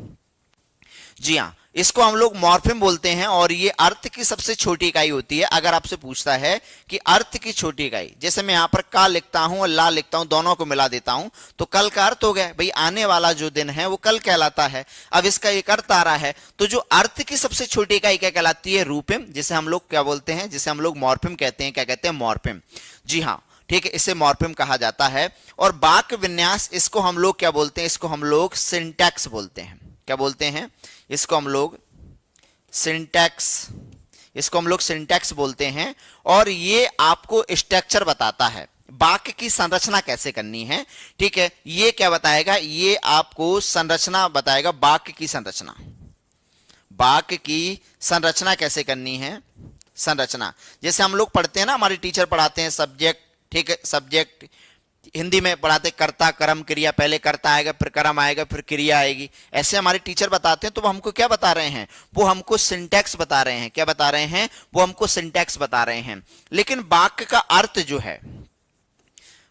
जी हाँ, इसको हम लोग मॉर्फेम बोलते हैं और ये अर्थ की सबसे छोटी इकाई होती है। अगर आपसे पूछता है कि अर्थ की छोटी इकाई, जैसे मैं यहां पर का लिखता हूं और ला लिखता हूं, दोनों को मिला देता हूं तो कल का अर्थ हो गया, भाई आने वाला जो दिन है वो कल कहलाता है। अब इसका एक अर्थ आ रहा है, तो जो अर्थ की सबसे छोटी इकाई क्या कहलाती है, रूपेम, जिसे हम लोग क्या बोलते हैं, जिसे हम लोग मॉर्फेम कहते हैं। क्या कहते हैं, मॉर्फेम। जी हाँ, ठीक है, इसे मॉर्फेम कहा जाता है। और वाक्य विन्यास, इसको हम लोग क्या बोलते हैं, इसको हम लोग सिंटैक्स बोलते हैं। क्या बोलते हैं, इसको हम लोग सिंटैक्स, इसको हम लोग सिंटैक्स बोलते हैं। और ये आपको स्ट्रक्चर बताता है, वाक्य की संरचना कैसे करनी है। ठीक है, ये क्या बताएगा, ये आपको संरचना बताएगा, वाक्य की संरचना, वाक्य की संरचना कैसे करनी है। संरचना जैसे हम लोग पढ़ते हैं ना, हमारे टीचर पढ़ाते हैं सब्जेक्ट, ठीक है, सब्जेक्ट हिंदी में पढ़ाते कर्ता कर्म क्रिया, पहले कर्ता आएगा फिर कर्म आएगा फिर क्रिया आएगी, ऐसे हमारे टीचर बताते हैं। तो वो हमको क्या बता रहे हैं, वो हमको सिंटैक्स बता रहे हैं। क्या बता रहे हैं, वो हमको सिंटैक्स बता रहे हैं। लेकिन वाक्य का अर्थ जो है,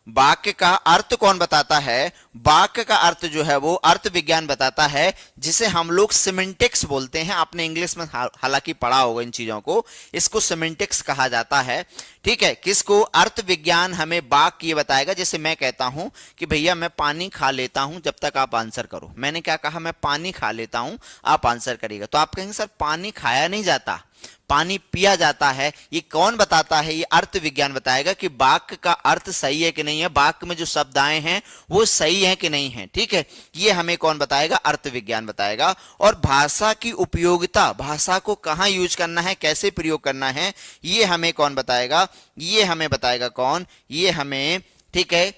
वाक्य का अर्थ कौन बताता है, वाक्य का अर्थ जो है वो अर्थ विज्ञान बताता है, जिसे हम लोग सिमेंटिक्स बोलते हैं। आपने इंग्लिश में हालांकि पढ़ा होगा इन चीजों को, इसको सिमेंटिक्स कहा जाता है। ठीक है, किसको, अर्थ विज्ञान हमें वाक्य ये बताएगा। जैसे मैं कहता हूं कि भैया मैं पानी खा लेता हूं जब तक आप आंसर करो, मैंने क्या कहा, मैं पानी खा लेता हूं, आप आंसर करिएगा। तो आप कहेंगे सर पानी खाया नहीं जाता, पानी पिया जाता है। ये कौन बताता है, ये अर्थ विज्ञान बताएगा कि वाक्य का अर्थ सही है कि नहीं है, वाक्य में जो शब्द आए हैं वो सही है कि नहीं है। ठीक है, ये हमें कौन बताएगा, अर्थ विज्ञान बताएगा। और भाषा की उपयोगिता, भाषा को कहां यूज करना है, कैसे प्रयोग करना है, ये हमें कौन बताएगा, ये हमें बताएगा कौन, ये हमें, ठीक है,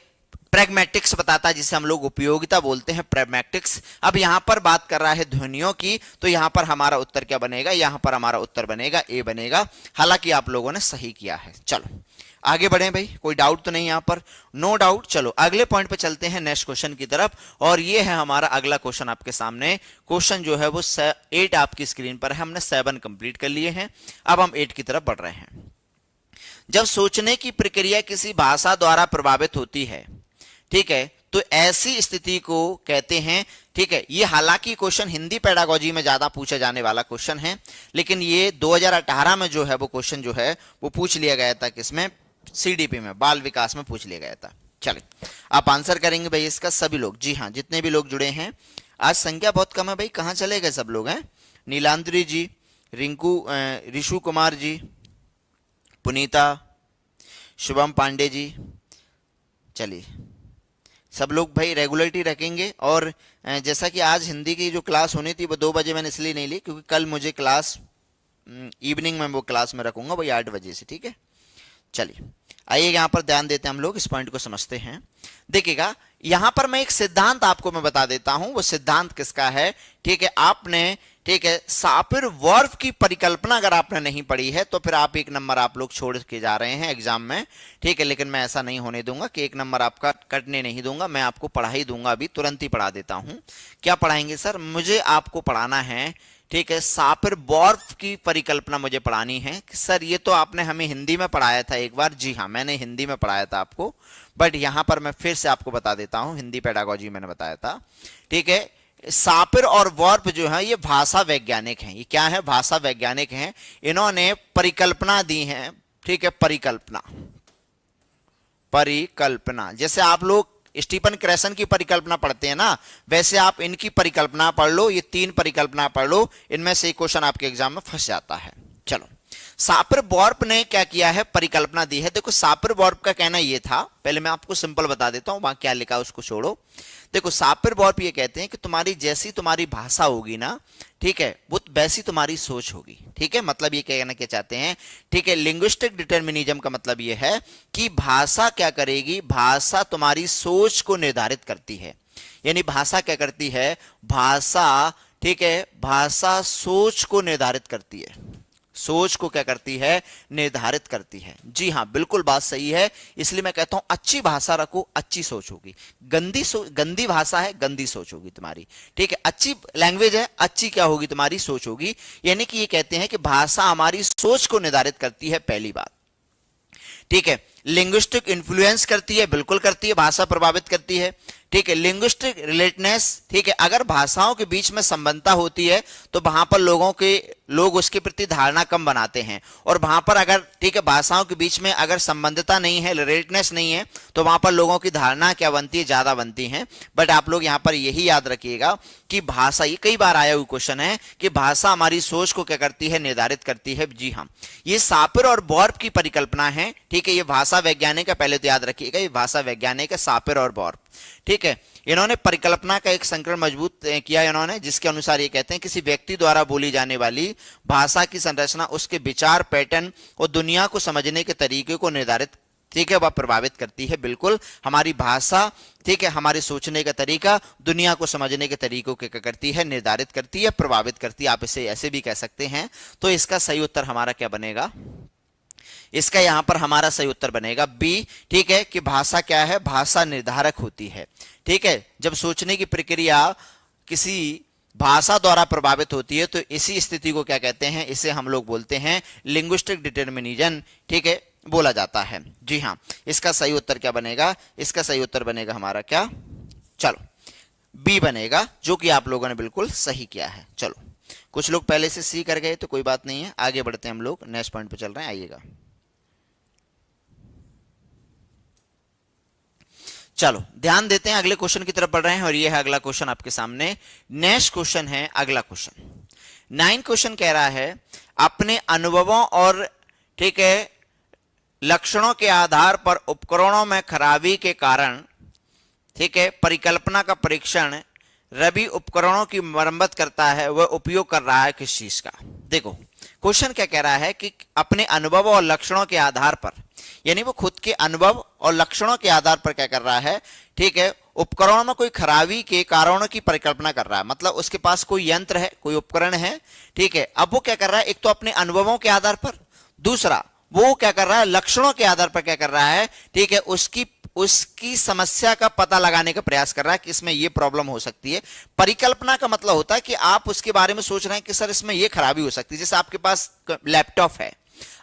प्रैग्मेटिक्स बताता है, जिसे हम लोग उपयोगिता बोलते हैं, प्रैग्मेटिक्स। अब यहां पर बात कर रहा है ध्वनियों की, तो यहां पर हमारा उत्तर क्या बनेगा, यहां पर हमारा उत्तर बनेगा ए बनेगा। हालांकि आप लोगों ने सही किया है। चलो आगे बढ़े भाई, कोई डाउट तो नहीं यहां पर, नो डाउट। चलो अगले पॉइंट पे चलते हैं, नेक्स्ट क्वेश्चन की तरफ। और ये है हमारा अगला क्वेश्चन आपके सामने। क्वेश्चन जो है वो 8 आपकी स्क्रीन पर है, हमने 7 कंप्लीट कर लिए हैं, अब हम 8 की तरफ बढ़ रहे हैं। जब सोचने की प्रक्रिया किसी भाषा द्वारा प्रभावित होती है, ठीक है, तो ऐसी स्थिति को कहते हैं, ठीक है, ये हालांकि क्वेश्चन हिंदी पेडागोजी में ज्यादा पूछा जाने वाला क्वेश्चन है, लेकिन ये 2018 में जो है वो क्वेश्चन जो है वो पूछ लिया गया था, किसमें, सीडीपी में, बाल विकास में पूछ लिया गया था। चलिए आप आंसर करेंगे भाई इसका सभी लोग। जी हाँ, जितने भी लोग जुड़े हैं, आज संख्या बहुत कम है भाई, कहाँ चले गए सब लोग हैं, नीलांद्री जी, रिंकू, ऋषु कुमार जी, पुनीता, शुभम पांडे जी। चलिए सब लोग भाई रेगुलरिटी रखेंगे। और जैसा कि आज हिंदी की जो क्लास होनी थी वो 2 बजे मैंने इसलिए नहीं ली, क्योंकि कल मुझे क्लास इवनिंग में वो क्लास में रखूंगा भाई 8 बजे से। ठीक है, चलिए आइए यहाँ पर ध्यान देते हैं, हम लोग इस पॉइंट को समझते हैं। देखिएगा यहां पर मैं एक सिद्धांत आपको मैं बता देता हूं, वो सिद्धांत किसका है, ठीक है, आपने, ठीक है, शापिर वर्ब की परिकल्पना अगर आपने नहीं पढ़ी है तो फिर आप 1 नंबर आप लोग छोड़ के जा रहे हैं एग्जाम में। ठीक है, लेकिन मैं ऐसा नहीं होने दूंगा कि 1 नंबर आपका कटने नहीं दूंगा, मैं आपको पढ़ा ही दूंगा, अभी तुरंत ही पढ़ा देता हूं। क्या पढ़ाएंगे सर, मुझे आपको पढ़ाना है, ठीक है, शापिर वर्ब की परिकल्पना मुझे पढ़ानी है। सर ये तो आपने हमें हिंदी में पढ़ाया था एक बार। जी हाँ, मैंने हिंदी में पढ़ाया था आपको, बट यहां पर मैं फिर से आपको बता देता हूं, हिंदी पेडागोजी मैंने बताया था। ठीक है, शापिर और वर्ब जो है ये भाषा वैज्ञानिक हैं। ये क्या है, भाषा वैज्ञानिक हैं। इन्होंने परिकल्पना दी है, ठीक है, परिकल्पना, परिकल्पना, जैसे आप लोग स्टीफन क्रैसन की परिकल्पना पढ़ते हैं ना, वैसे आप इनकी परिकल्पना पढ़ लो। ये 3 परिकल्पना पढ़ लो, इनमें से एक क्वेश्चन आपके एग्जाम में फंस जाता है। चलो सापर-बॉर्प ने क्या किया है, परिकल्पना दी है। देखो सापर-बॉर्प का कहना यह था, पहले मैं आपको सिंपल बता देता हूं, वहां क्या लिखा है उसको छोड़ो। देखो सापर-बॉर्प ये कहते हैं कि तुम्हारी जैसी तुम्हारी भाषा होगी ना, ठीक है, वो वैसी तुम्हारी सोच होगी। ठीक है, मतलब ये कहना क्या चाहते हैं, ठीक है, लिंग्विस्टिक डिटर्मिनिज्म का मतलब ये है कि भाषा क्या करेगी, भाषा तुम्हारी सोच को निर्धारित करती है। यानी भाषा क्या करती है, भाषा, ठीक है, भाषा सोच को निर्धारित करती है, सोच को क्या करती है, निर्धारित करती है। जी हां, बिल्कुल बात सही है। इसलिए मैं कहता हूं अच्छी भाषा रखो, अच्छी सोच होगी। गंदी भाषा है, गंदी सोच होगी तुम्हारी। ठीक है, अच्छी लैंग्वेज है, अच्छी क्या होगी, तुम्हारी सोच होगी। यानी कि ये कहते हैं कि भाषा हमारी सोच को निर्धारित करती है, पहली बात। ठीक है, लिंग्विस्टिक इन्फ्लुएंस करती है, बिल्कुल करती है, भाषा प्रभावित करती है। ठीक है, लिंग्विस्टिक रिलेटेडनेस, ठीक है, अगर भाषाओं के बीच में संबंधता होती है तो वहां पर लोग उसके प्रति धारणा कम बनाते हैं, और वहां पर अगर, ठीक है, भाषाओं के बीच में अगर संबंधता नहीं है, रिलेटेडनेस नहीं है, तो वहां पर लोगों की धारणा क्या बनती है, ज्यादा बनती है। बट आप लोग यहां पर यही याद रखिएगा कि भाषा, ये कई बार आया हुआ क्वेश्चन है कि भाषा हमारी सोच को क्या करती है, निर्धारित करती है। जी हाँ, ये सापर और बॉर्प की परिकल्पना है। ठीक है, ये भाषा वैज्ञानिक है, पहले तो याद रखिएगा, ये भाषा वैज्ञानिक है, सापर और बॉर्प। ठीक है, इन्होंने परिकल्पना का एक संकलन मजबूत किया इन्होंने, जिसके अनुसार ये कहते हैं किसी व्यक्ति द्वारा बोली जाने वाली भाषा की संरचना उसके विचार पैटर्न और दुनिया को समझने के तरीके को निर्धारित, ठीक है, वह प्रभावित करती है। बिल्कुल, हमारी भाषा, ठीक है, हमारे सोचने का तरीका दुनिया को समझने के तरीकों को क्या करती है, निर्धारित करती है, प्रभावित करती है। आप इसे ऐसे भी कह सकते हैं। तो इसका सही उत्तर हमारा क्या बनेगा, इसका यहां पर हमारा सही उत्तर बनेगा बी। ठीक है, कि भाषा क्या है, भाषा निर्धारक होती है। ठीक है, जब सोचने की प्रक्रिया किसी भाषा द्वारा प्रभावित होती है तो इसी स्थिति को क्या कहते हैं, इसे हम लोग बोलते हैं लिंग्विस्टिक डिटर्मिनिज्म। ठीक है, बोला जाता है। जी हां, इसका सही उत्तर क्या बनेगा, इसका सही उत्तर बनेगा हमारा क्या, चलो बी बनेगा, जो कि आप लोगों ने बिल्कुल सही किया है। चलो, कुछ लोग पहले से सी कर गए तो कोई बात नहीं है, आगे बढ़ते हैं हम लोग, नेक्स्ट पॉइंट पे चल रहे हैं, आइएगा। चलो ध्यान देते हैं, अगले क्वेश्चन की तरफ बढ़ रहे हैं, और ये है अगला क्वेश्चन आपके सामने। नेक्स्ट क्वेश्चन है अगला क्वेश्चन, 9 क्वेश्चन कह रहा है अपने अनुभवों और, ठीक है, लक्षणों के आधार पर उपकरणों में खराबी के कारण, ठीक है, परिकल्पना का परीक्षण रवि उपकरणों की मरम्मत करता है, वह उपयोग कर रहा है किस चीज का। देखो क्वेश्चन क्या कह रहा है कि अपने अनुभव और लक्षणों के आधार पर, यानी वो खुद के अनुभव और लक्षणों के आधार पर क्या कर रहा है, ठीक है, उपकरणों में कोई खराबी के कारणों की परिकल्पना कर रहा है। मतलब उसके पास कोई यंत्र है, कोई उपकरण है, ठीक है, अब वो क्या कर रहा है, एक तो अपने अनुभवों के आधार पर, दूसरा वो क्या कर रहा है, लक्षणों के आधार पर क्या कर रहा है, ठीक है, उसकी समस्या का पता लगाने का प्रयास कर रहा है कि इसमें ये प्रॉब्लम हो सकती है। परिकल्पना का मतलब होता है कि आप उसके बारे में सोच रहे हैं कि सर इसमें ये खराबी हो सकती है। जैसे आपके पास लैपटॉप है,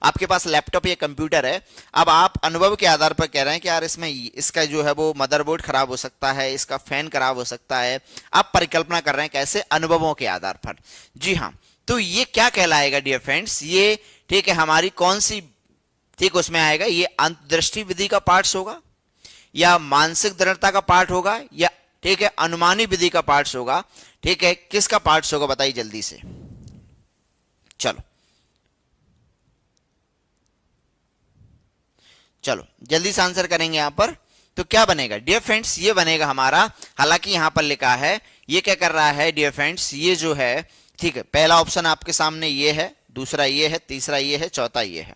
आपके पास लैपटॉप या कंप्यूटर है, अब आप अनुभव के आधार पर कह रहे हैं कि यार इसमें इसका जो है वो मदरबोर्ड खराब हो सकता है, इसका फैन खराब हो सकता है। आप परिकल्पना कर रहे हैं कैसे, अनुभवों के आधार पर। जी हाँ, तो ये क्या कहलाएगा डियर फ्रेंड्स, ये, ठीक है, हमारी कौन सी, ठीक, उसमें आएगा, ये अंतर्दृष्टि विधि का पार्ट्स होगा, या मानसिक दृढ़ता का पार्ट होगा, या, ठीक है, अनुमानी विधि का पार्ट्स होगा। ठीक है, किसका पार्ट्स होगा बताइए जल्दी से। चलो चलो जल्दी से आंसर करेंगे यहां पर। तो क्या बनेगा डियर फ्रेंड्स, ये बनेगा हमारा, हालांकि यहां पर लिखा है, ये क्या कर रहा है डियर फ्रेंड्स, ये जो है, ठीक है, पहला ऑप्शन आपके सामने ये है, दूसरा ये है, तीसरा ये है, चौथा ये है।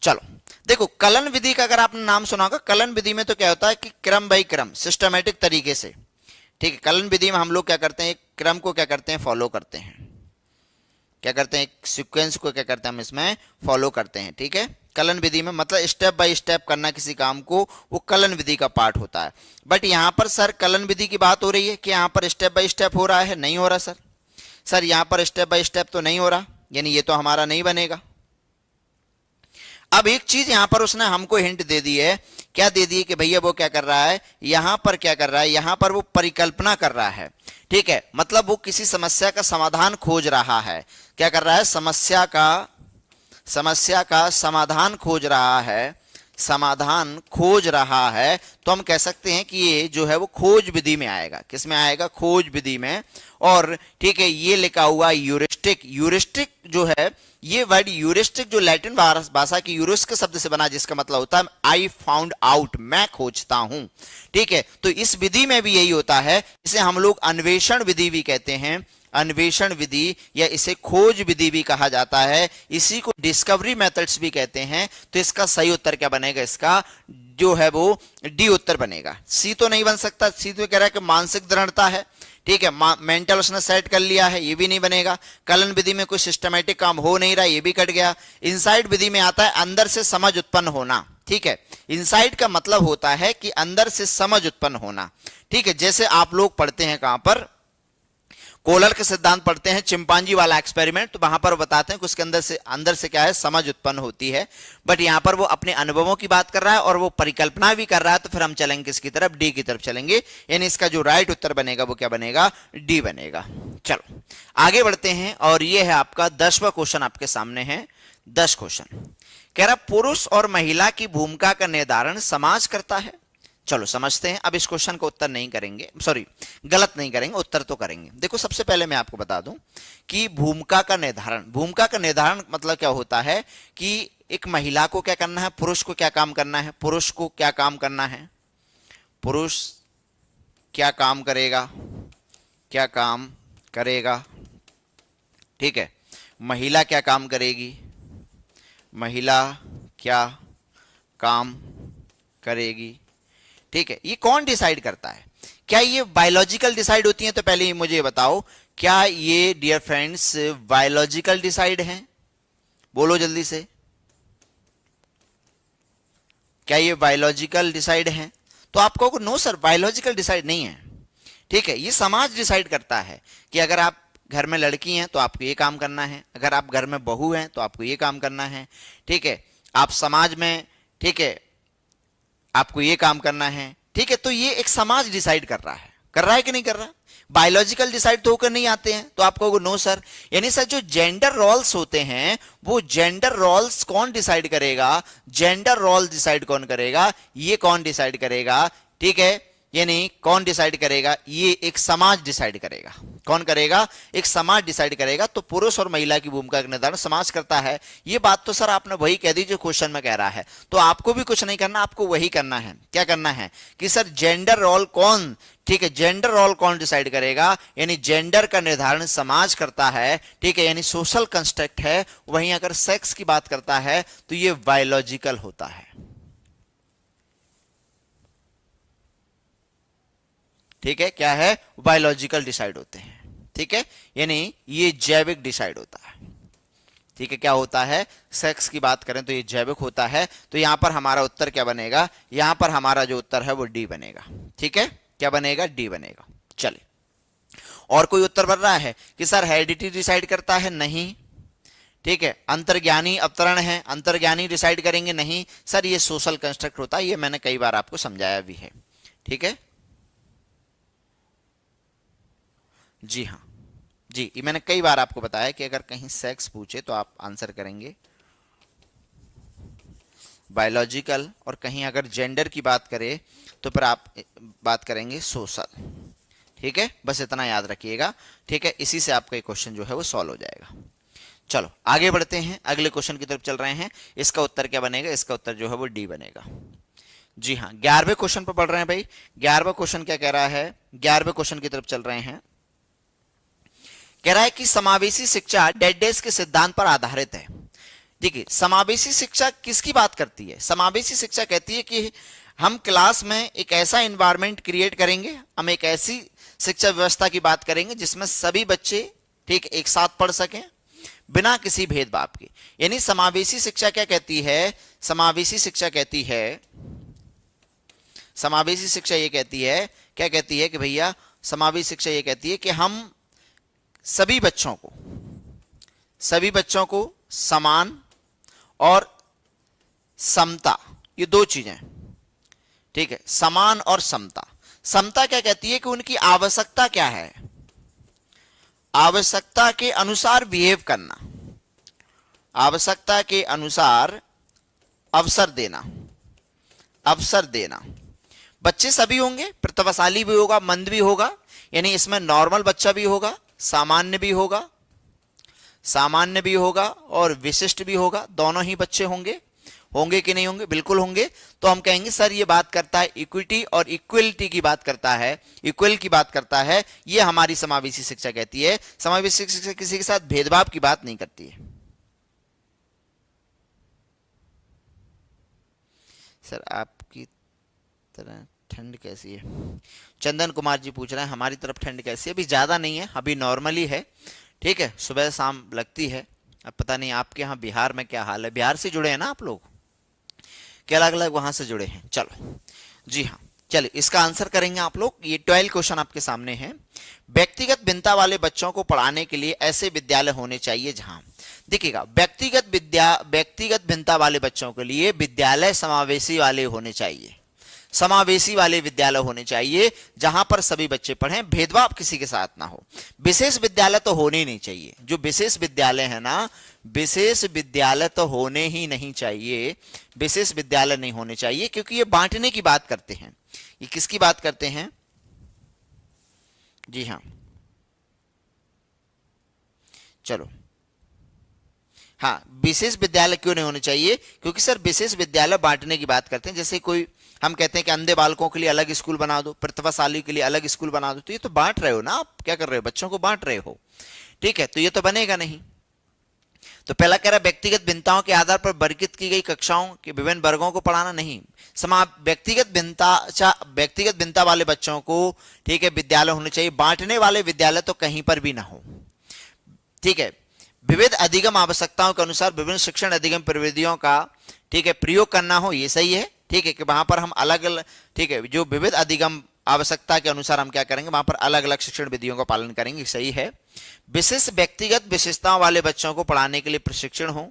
चलो देखो, कलन विधि का अगर आपने नाम सुना होगा, कलन विधि में तो क्या होता है कि क्रम बाई क्रम, सिस्टमेटिक तरीके से, ठीक है, कलन विधि में हम लोग क्या करते हैं, एक क्रम को क्या करते हैं, फॉलो करते हैं, क्या करते हैं, एक सीक्वेंस को क्या करते हैं, हम इसमें फॉलो करते हैं। ठीक है, कलन विधि में मतलब स्टेप बाय स्टेप करना किसी काम को, वो कलन विधि का पार्ट होता है। बट यहां पर सर कलन विधि की बात हो रही है कि यहां पर स्टेप बाय स्टेप हो रहा है, नहीं हो रहा सर यहां पर स्टेप बाय स्टेप तो नहीं हो रहा, यानी ये तो हमारा नहीं बनेगा। अब एक चीज यहां पर उसने हमको हिंट दे दी है, क्या दे दी है कि भैया वो क्या कर रहा है, यहां पर क्या कर रहा है, यहां पर वो परिकल्पना कर रहा है। ठीक है, मतलब वो किसी समस्या का समाधान खोज रहा है, क्या कर रहा है, समस्या का समाधान खोज रहा है। समाधान खोज रहा है, तो हम कह सकते हैं कि ये जो है वो खोज विधि में आएगा। किस में आएगा? खोज विधि में। और ठीक है, ये लिखा हुआ यूरिस्टिक। यूरिस्टिक जो है, ये वर्ड यूरिस्टिक जो लैटिन भाषा की यूरिस के शब्द से बना, जिसका मतलब होता है आई फाउंड आउट, मैं खोजता हूं। ठीक है, तो इस विधि में भी यही होता है। इसे हम लोग अन्वेषण विधि भी कहते हैं, अन्वेषण विधि, या इसे खोज विधि भी कहा जाता है। इसी को डिस्कवरी मेथड्स भी कहते हैं। तो इसका सही उत्तर क्या बनेगा? इसका जो है वो डी उत्तर बनेगा। सी तो नहीं बन सकता। सी तो कह रहा है कि मानसिक दृढ़ता है। ठीक है, मेंटल उसने सेट कर लिया है, ये भी नहीं बनेगा। कलन विधि में कोई सिस्टमैटिक काम हो नहीं रहा, ये भी कट गया। इनसाइट विधि में आता है अंदर से समझ उत्पन्न होना। ठीक है, इनसाइट का मतलब होता है कि अंदर से समझ उत्पन्न होना। ठीक है, जैसे आप लोग पढ़ते हैं कहां पर, कोलर के सिद्धांत पढ़ते हैं, चिंपांजी वाला एक्सपेरिमेंट, तो वहां पर बताते हैं कि उसके अंदर से क्या है, समझ उत्पन्न होती है। बट यहां पर वो अपने अनुभवों की बात कर रहा है और वो परिकल्पना भी कर रहा है। तो फिर हम चलेंगे किसकी तरफ? डी की तरफ चलेंगे। यानी इसका जो राइट उत्तर बनेगा वो क्या बनेगा? डी बनेगा। चलो आगे बढ़ते हैं, और ये है आपका 10वां क्वेश्चन आपके सामने है। 10 क्वेश्चन कह रहा पुरुष और महिला की भूमिका का निर्धारण समाज करता है। चलो समझते हैं। अब इस क्वेश्चन का उत्तर नहीं करेंगे, सॉरी गलत नहीं करेंगे, उत्तर तो करेंगे। देखो सबसे पहले मैं आपको बता दूं कि भूमिका का निर्धारण, भूमिका का निर्धारण मतलब क्या होता है कि एक महिला को क्या करना है, पुरुष को क्या काम करना है, पुरुष को क्या काम करना है, पुरुष क्या काम करेगा, क्या काम करेगा। ठीक है, महिला क्या काम करेगी, महिला क्या काम करेगी। ठीक है, ये कौन डिसाइड करता है? क्या ये बायोलॉजिकल डिसाइड होती हैं? तो पहले मुझे बताओ, क्या ये डियर फ्रेंड्स बायोलॉजिकल डिसाइड हैं? बोलो जल्दी से, क्या ये बायोलॉजिकल डिसाइड हैं? तो आप कहोगे नो सर, बायोलॉजिकल डिसाइड नहीं है। ठीक है, ये समाज डिसाइड करता है कि अगर आप घर में लड़की हैं तो आपको ये काम करना है, अगर आप घर में बहू हैं तो आपको ये काम करना है। ठीक है, आप समाज में, ठीक है, आपको ये काम करना है। ठीक है, तो ये एक समाज डिसाइड कर रहा है कि नहीं कर रहा? बायोलॉजिकल डिसाइड तो होकर नहीं आते हैं। तो आप कहोगे नो सर, यानी सर जो जेंडर रोल्स होते हैं वो जेंडर रोल्स कौन डिसाइड करेगा? जेंडर रोल डिसाइड कौन करेगा? ये कौन डिसाइड करेगा? ठीक है, यानी कौन डिसाइड करेगा? ये एक समाज डिसाइड करेगा। कौन करेगा? एक समाज डिसाइड करेगा। तो पुरुष और महिला की भूमिका का निर्धारण समाज करता है। ये बात तो सर आपने वही कह दी जो क्वेश्चन में कह रहा है। तो आपको भी कुछ नहीं करना, आपको वही करना है। क्या करना है कि सर जेंडर रोल कौन, ठीक है, जेंडर रोल कौन डिसाइड करेगा? यानी जेंडर का निर्धारण समाज करता है। ठीक है, यानी सोशल कंस्ट्रक्ट है। वहीं अगर सेक्स की बात करता है तो ये बायोलॉजिकल होता है। ठीक है, क्या है? बायोलॉजिकल डिसाइड होते हैं। ठीक है, यानी ये जैविक डिसाइड होता है। ठीक है, क्या होता है? सेक्स की बात करें तो ये जैविक होता है। तो यहां पर हमारा उत्तर क्या बनेगा? यहां पर हमारा जो उत्तर है वो डी बनेगा। ठीक है, क्या बनेगा? डी बनेगा। चलिए, और कोई उत्तर बन रहा है कि सर हेरिडिटी डिसाइड करता है? नहीं। ठीक है, अंतर्ज्ञानी अवतरण है, अंतर्ज्ञानी डिसाइड करेंगे? नहीं सर, ये सोशल कंस्ट्रक्ट होता है। ये मैंने कई बार आपको समझाया भी है। ठीक है जी, हाँ जी, ये मैंने कई बार आपको बताया कि अगर कहीं सेक्स पूछे तो आप आंसर करेंगे बायोलॉजिकल, और कहीं अगर जेंडर की बात करें तो फिर आप बात करेंगे सोशल। ठीक है, बस इतना याद रखिएगा। ठीक है, इसी से आपका क्वेश्चन जो है वो सॉल्व हो जाएगा। चलो आगे बढ़ते हैं, अगले क्वेश्चन की तरफ चल रहे हैं। इसका उत्तर क्या बनेगा? इसका उत्तर जो है वो डी बनेगा। जी हाँ, 11वें क्वेश्चन पर पढ़ रहे हैं भाई। 11वां क्वेश्चन क्या कह रहा है? 11वें क्वेश्चन की तरफ चल रहे हैं। कह रहा है कि समावेशी शिक्षा डेडेस के सिद्धांत पर आधारित है। देखिए, समावेशी शिक्षा किसकी बात करती है? समावेशी शिक्षा कहती है कि हम क्लास में एक ऐसा एनवायरनमेंट क्रिएट करेंगे, हम एक ऐसी शिक्षा व्यवस्था की बात करेंगे जिसमें सभी बच्चे ठीक एक साथ पढ़ सकें बिना किसी भेदभाव के। यानी समावेशी शिक्षा क्या कहती है? समावेशी शिक्षा कहती है, समावेशी शिक्षा ये कहती है, क्या कहती है कि भैया समावेशी शिक्षा ये कहती है कि हम सभी बच्चों को समान और समता, ये दो चीजें। ठीक है, समान और समता। समता क्या कहती है कि उनकी आवश्यकता क्या है, आवश्यकता के अनुसार बिहेव करना, आवश्यकता के अनुसार अवसर देना। अवसर देना। बच्चे सभी होंगे, प्रतिभाशाली भी होगा, मंद भी होगा, यानी इसमें नॉर्मल बच्चा भी होगा, सामान्य भी होगा, सामान्य भी होगा और विशिष्ट भी होगा, दोनों ही बच्चे होंगे। होंगे कि नहीं होंगे? बिल्कुल होंगे। तो हम कहेंगे सर ये बात करता है इक्विटी और इक्वलिटी की बात करता है, इक्वल की बात करता है। ये हमारी समावेशी शिक्षा कहती है। समावेशी शिक्षा किसी के साथ भेदभाव की बात नहीं करती है। सर आपकी तरह ठंड कैसी है? चंदन कुमार जी पूछ रहे हैं हमारी तरफ ठंड कैसी है? अभी ज्यादा नहीं है, अभी नॉर्मली है, ठीक है, सुबह शाम लगती है। अब पता नहीं आपके यहाँ बिहार में क्या हाल है। बिहार से जुड़े हैं ना आप लोग, क्या अलग अलग वहां से जुड़े हैं? चलो जी हाँ, चलिए इसका आंसर करेंगे आप लोग। ये 12 क्वेश्चन आपके सामने है। व्यक्तिगत भिन्नता वाले बच्चों को पढ़ाने के लिए ऐसे विद्यालय होने चाहिए जहां, देखिएगा, व्यक्तिगत भिन्नता वाले बच्चों के लिए विद्यालय समावेशी वाले होने चाहिए, समावेशी वाले विद्यालय होने चाहिए जहां पर सभी बच्चे पढ़ें, भेदभाव किसी के साथ ना हो। विशेष विद्यालय तो होने ही नहीं चाहिए। जो विशेष विद्यालय है ना, विशेष विद्यालय तो होने ही नहीं चाहिए, विशेष विद्यालय नहीं होने चाहिए, क्योंकि ये बांटने की बात करते हैं। ये किसकी बात करते हैं? जी हाँ, चलो हाँ, विशेष विद्यालय क्यों नहीं होने चाहिए? क्योंकि सर विशेष विद्यालय बांटने की बात करते हैं। जैसे कोई हम कहते हैं कि अंधे बालकों के लिए अलग स्कूल बना दो, प्रतिभाशाली के लिए अलग स्कूल बना दो, तो ये तो बांट रहे हो ना, आप क्या कर रहे हो? बच्चों को बांट रहे हो, ठीक है, तो ये तो बनेगा नहीं। तो पहला कह रहा व्यक्तिगत भिन्नताओं के आधार पर वर्गीकृत की गई कक्षाओं के विभिन्न वर्गों को पढ़ाना नहीं। व्यक्तिगत भिन्नता वाले बच्चों को, ठीक है, विद्यालय होने चाहिए। बांटने वाले विद्यालय तो कहीं पर भी ना हो, ठीक है। विविध अधिगम आवश्यकताओं के अनुसार विभिन्न शिक्षण अधिगम प्रविधियों का, ठीक है, प्रयोग करना हो, ये सही है, ठीक है, कि वहां पर हम अलग अलग, ठीक है, जो विविध अधिगम आवश्यकता के अनुसार हम क्या करेंगे, वहां पर अलग अलग शिक्षण विधियों का पालन करेंगे, सही है। विशेष व्यक्तिगत विशेषताओं वाले बच्चों को पढ़ाने के लिए प्रशिक्षण हो,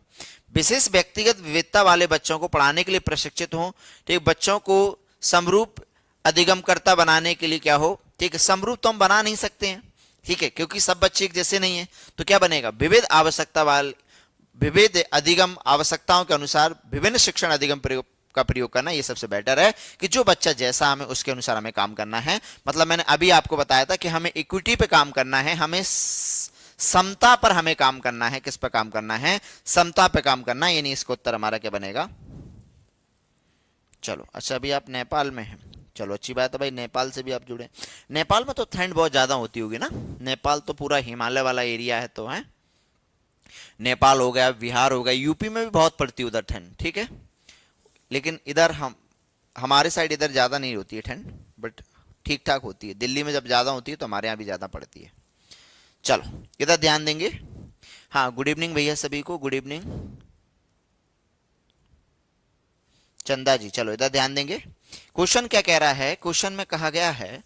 विशेष व्यक्तिगत विविधता वाले बच्चों को पढ़ाने के लिए प्रशिक्षित हो, ठीक, बच्चों को समरूप अधिगमकर्ता बनाने के लिए क्या हो, ठीक है, समरूप तो हम बना नहीं सकते हैं, ठीक है, क्योंकि सब बच्चे एक जैसे नहीं है, तो क्या बनेगा, विविध अधिगम आवश्यकताओं के अनुसार विभिन्न शिक्षण अधिगम का प्रयोग करना, ये सबसे बेटर है कि जो बच्चा जैसा हमें उसके अनुसार हमें काम करना है। मतलब मैंने अभी आपको बताया था कि हमें इक्विटी पे काम करना है, हमें समता पर हमें काम करना है। किस पर काम करना है? समता पे काम करना है, यानी इसका उत्तर हमारा क्या बनेगा? चलो अच्छा, अभी आप नेपाल में हैं, चलो अच्छी बात है भाई, नेपाल से भी आप जुड़े। नेपाल में तो ठंड बहुत ज्यादा होती होगी ना, नेपाल तो पूरा हिमालय वाला एरिया है, तो है नेपाल हो गया, बिहार हो गया, यूपी में भी बहुत पड़ती है उधर ठंड, ठीक है, लेकिन इधर हमारे साइड इधर ज्यादा नहीं होती है ठंड, बट ठीक ठाक होती है। दिल्ली में जब ज्यादा होती है तो हमारे यहाँ भी ज्यादा पड़ती है। चलो इधर ध्यान देंगे। हाँ, गुड इवनिंग भैया सभी को, गुड इवनिंग चंदा जी। चलो इधर ध्यान देंगे। क्वेश्चन क्या कह रहा है? क्वेश्चन में कहा गया है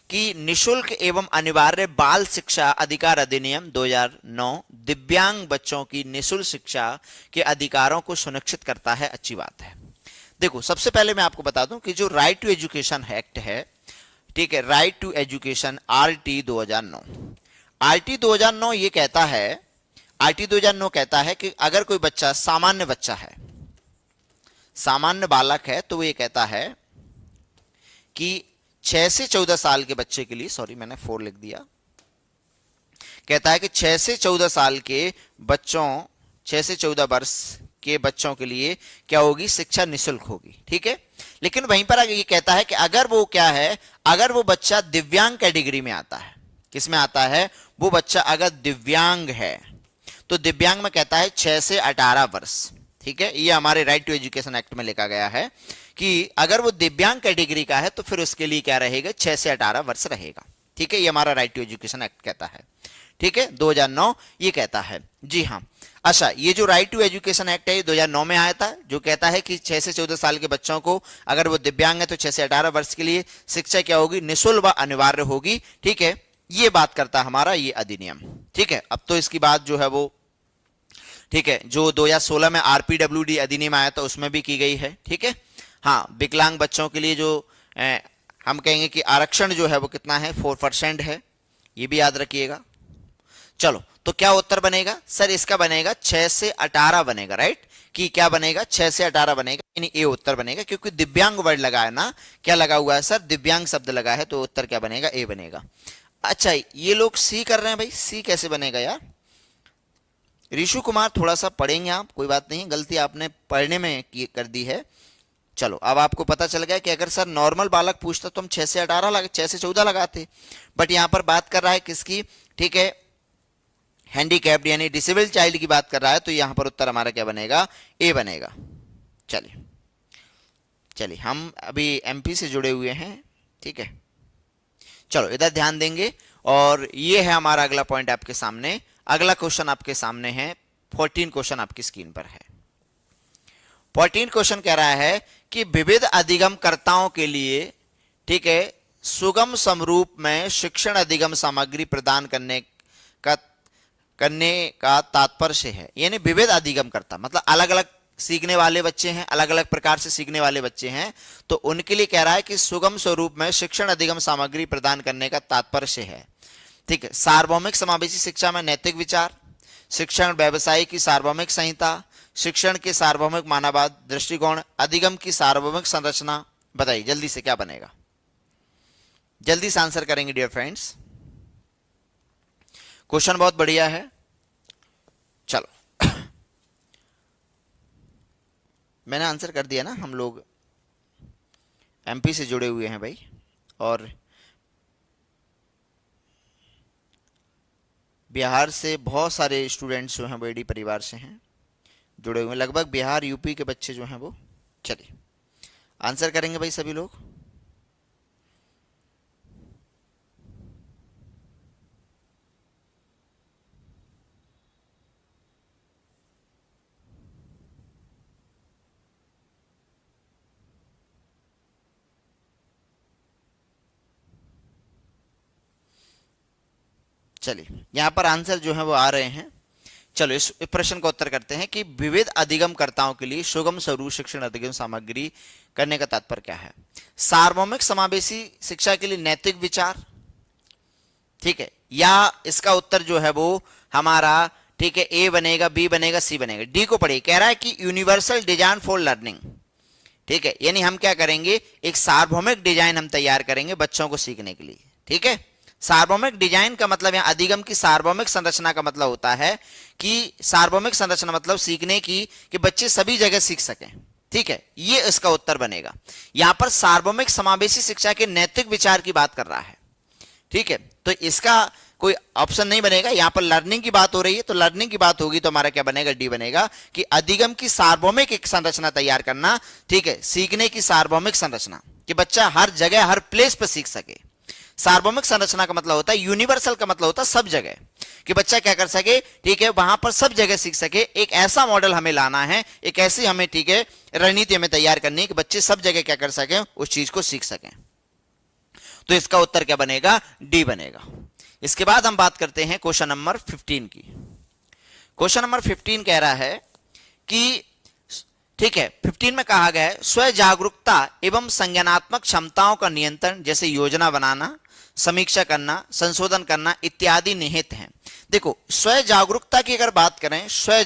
कि निशुल्क एवं अनिवार्य बाल शिक्षा अधिकार अधिनियम 2009 दिव्यांग बच्चों की निशुल्क शिक्षा के अधिकारों को सुनिश्चित करता है। अच्छी बात है। देखो सबसे पहले मैं आपको बता दूं कि जो राइट टू एजुकेशन एक्ट है, ठीक है, right to education RT 2009, RT 2009 ये कहता है, आरटी 2009 कहता है कि अगर कोई बच्चा सामान्य बच्चा है, सामान्य बालक है, तो वो ये कहता है कि 6 से 14 साल के बच्चे के लिए, सॉरी मैंने 4 लिख दिया, कहता है कि 6 से 14 साल के बच्चों, 6 से 14 वर्ष के बच्चों के लिए क्या होगी? शिक्षा निशुल्क होगी, ठीक है। लेकिन वहीं पर ये कहता है कि अगर वो क्या है, अगर वो बच्चा दिव्यांग कैटेगरी में आता है, किस में आता है? वो बच्चा अगर दिव्यांग है तो दिव्यांग में कहता है 6 से 18 वर्ष, ठीक है। ये हमारे राइट टू एजुकेशन एक्ट में लिखा गया है कि अगर वो दिव्यांग कैटेगरी का है तो फिर उसके लिए क्या रहेगा? 6 से 18 वर्ष रहेगा, ठीक है। ये हमारा राइट टू एजुकेशन एक्ट कहता है, ठीक है, 2009 ये कहता है। जी हाँ, अच्छा, ये जो राइट टू एजुकेशन एक्ट है ये 2009 में आया था, जो कहता है कि 6 से 14 साल के बच्चों को अगर वो दिव्यांग है तो 6 से 18 वर्ष के लिए शिक्षा क्या होगी? निःशुल्क व अनिवार्य होगी, ठीक है। ये बात करता है हमारा ये अधिनियम, ठीक है। अब तो इसकी बात जो है वो, ठीक है, जो 2016 में आरपीडब्ल्यूडी अधिनियम आया था उसमें भी की गई है, ठीक है। हाँ, विकलांग बच्चों के लिए जो हम कहेंगे कि आरक्षण जो है वो कितना है? 4% है, ये भी याद रखिएगा। चलो तो क्या उत्तर बनेगा? सर इसका बनेगा 6 से 18 बनेगा, राइट, कि क्या बनेगा, 6 से 18 बनेगा, यानी ए उत्तर बनेगा, क्योंकि दिव्यांग वर्ड लगा है ना, क्या लगा हुआ है सर, दिव्यांग शब्द लगा है, तो उत्तर क्या बनेगा, ए बनेगा। अच्छा, ये लोग सी कर रहे हैं भाई, सी कैसे बनेगा यार, ऋषु कुमार थोड़ा सा पढ़ेंगे आप, कोई बात नहीं, गलती आपने पढ़ने में कर दी है। चलो, अब आपको पता चल गया कि अगर सर नॉर्मल बालक पूछता तो हम 6 से 18 लगा, 6 से 14 लगाते, बट यहां पर बात कर रहा है किसकी, ठीक है, हैंडीकैप्ड यानी डिसेबल्ड चाइल्ड की बात कर रहा है, तो यहां पर उत्तर हमारा क्या बनेगा, ए बनेगा। चलिए चलिए, हम अभी एमपी से जुड़े हुए हैं, ठीक है, चलो इधर ध्यान देंगे। और ये है हमारा अगला पॉइंट आपके सामने, अगला क्वेश्चन आपके सामने है, 14 क्वेश्चन आपकी स्क्रीन पर है। 14 क्वेश्चन कह रहा है कि विविध अधिगमकर्ताओं के लिए, ठीक है, सुगम समरूप में शिक्षण अधिगम सामग्री प्रदान करने का तात्पर्य है, यानी विविध अधिगमकर्ता मतलब अलग अलग सीखने वाले बच्चे हैं, अलग अलग प्रकार से सीखने वाले बच्चे हैं, तो उनके लिए कह रहा है कि सुगम स्वरूप में शिक्षण अधिगम सामग्री प्रदान करने का तात्पर्य है, ठीक है। सार्वभौमिक समावेशी शिक्षा में नैतिक विचार, शिक्षण व्यवसाय की सार्वभौमिक संहिता, शिक्षण के सार्वभौमिक मानववाद दृष्टिकोण, अधिगम की सार्वभौमिक संरचना, बताइए जल्दी से क्या बनेगा, जल्दी से आंसर करेंगे डियर फ्रेंड्स, क्वेश्चन बहुत बढ़िया है। चलो मैंने आंसर कर दिया ना, हम लोग एमपी से जुड़े हुए हैं भाई, और बिहार से बहुत सारे स्टूडेंट्स जो हैं वो एडी परिवार से हैं जुड़े हुए हैं, लगभग बिहार यूपी के बच्चे जो हैं वो। चलिए आंसर करेंगे भाई सभी लोग। चलिए यहां पर आंसर जो है वो आ रहे हैं। चलो इस प्रश्न का उत्तर करते हैं कि विविध अधिगमकर्ताओं के लिए सुगम स्वरूप शिक्षण अधिगम सामग्री करने का तात्पर्य क्या है। सार्वभौमिक समावेशी शिक्षा के लिए नैतिक विचार, ठीक है, या इसका उत्तर जो है वो हमारा, ठीक है, ए बनेगा, बी बनेगा, सी बनेगा। डी को पढ़िए, कह रहा है कि यूनिवर्सल डिजाइन फॉर लर्निंग, ठीक है, यानी हम क्या करेंगे, एक सार्वभौमिक डिजाइन हम तैयार करेंगे बच्चों को सीखने के लिए, ठीक है। सार्वभौमिक डिजाइन का मतलब यहां अधिगम की सार्वभौमिक संरचना का मतलब होता है कि सार्वभौमिक संरचना मतलब सीखने की, कि बच्चे सभी जगह सीख सकें, ठीक है, ये इसका उत्तर बनेगा। यहां पर सार्वभौमिक समावेशी शिक्षा के नैतिक विचार की बात कर रहा है, ठीक है, तो इसका कोई ऑप्शन नहीं बनेगा। यहां पर लर्निंग की बात हो रही है, तो लर्निंग की बात होगी तो हमारा क्या बनेगा, डी बनेगा, कि अधिगम की सार्वभौमिक एक संरचना तैयार करना, ठीक है, सीखने की सार्वभौमिक संरचना, कि बच्चा हर जगह हर प्लेस पर सीख सके। सार्वभौमिक संरचना का मतलब होता है, यूनिवर्सल का मतलब होता है सब जगह, कि बच्चा क्या कर सके, ठीक है, वहां पर सब जगह सीख सके। एक ऐसा मॉडल हमें लाना है, एक ऐसी हमें, ठीक है, रणनीति हमें तैयार करनी है कि बच्चे सब जगह क्या कर सकें, उस चीज को सीख सकें। तो इसका उत्तर क्या बनेगा, डी बनेगा। इसके बाद हम बात करते हैं क्वेश्चन नंबर 15 की। क्वेश्चन नंबर 15 कह रहा है कि, ठीक है, 15 में कहा गया है स्व जागरूकता एवं संज्ञानात्मक क्षमताओं का नियंत्रण, जैसे योजना बनाना, समीक्षा करना, संशोधन करना इत्यादि निहित हैं। देखो स्व जागरूकता की अगर बात करें, स्व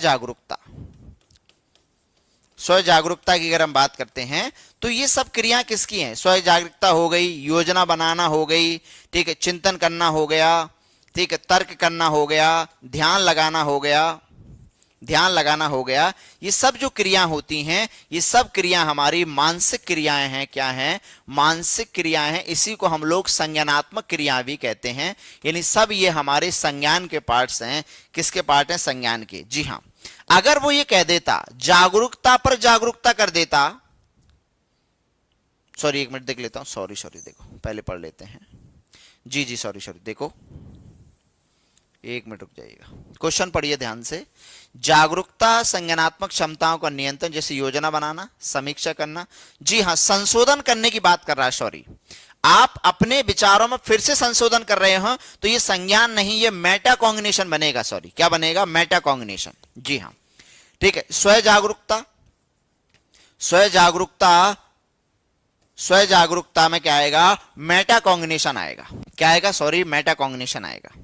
जागरूकता की अगर हम बात करते हैं तो ये सब क्रिया किसकी हैं, स्व जागरूकता हो गई, योजना बनाना हो गई, ठीक है, चिंतन करना हो गया, ठीक है, तर्क करना हो गया, ध्यान लगाना हो गया, ये सब जो क्रिया होती हैं, ये सब क्रिया हमारी मानसिक क्रियाएं हैं। क्या हैं, मानसिक क्रियाएं हैं। इसी को हम लोग संज्ञानात्मक क्रिया भी कहते हैं, यानी सब ये हमारे संज्ञान के पार्ट्स हैं। किसके पार्ट हैं, संज्ञान के। जी हां, अगर वो ये कह देता, जागरूकता पर जागरूकता कर देता, सॉरी एक मिनट देख लेता हूं, सॉरी देखो पहले पढ़ लेते हैं। जी सॉरी देखो एक मिनट रुक जाइएगा, क्वेश्चन पढ़िए ध्यान से। जागरूकता संज्ञानात्मक क्षमताओं का नियंत्रण, जैसे योजना बनाना, समीक्षा करना। जी हां, संशोधन करने की बात कर रहा है। सॉरी, आप अपने विचारों में फिर से संशोधन कर रहे हो तो ये संज्ञान नहीं, ये मेटा कॉग्निशन बनेगा। सॉरी, क्या बनेगा, मेटा कॉग्निशन। जी हां, ठीक है। स्व जागरूकता में क्या आएगा, मेटा कॉग्निशन आएगा। क्या आएगा, सॉरी, मेटा कॉग्निशन आएगा।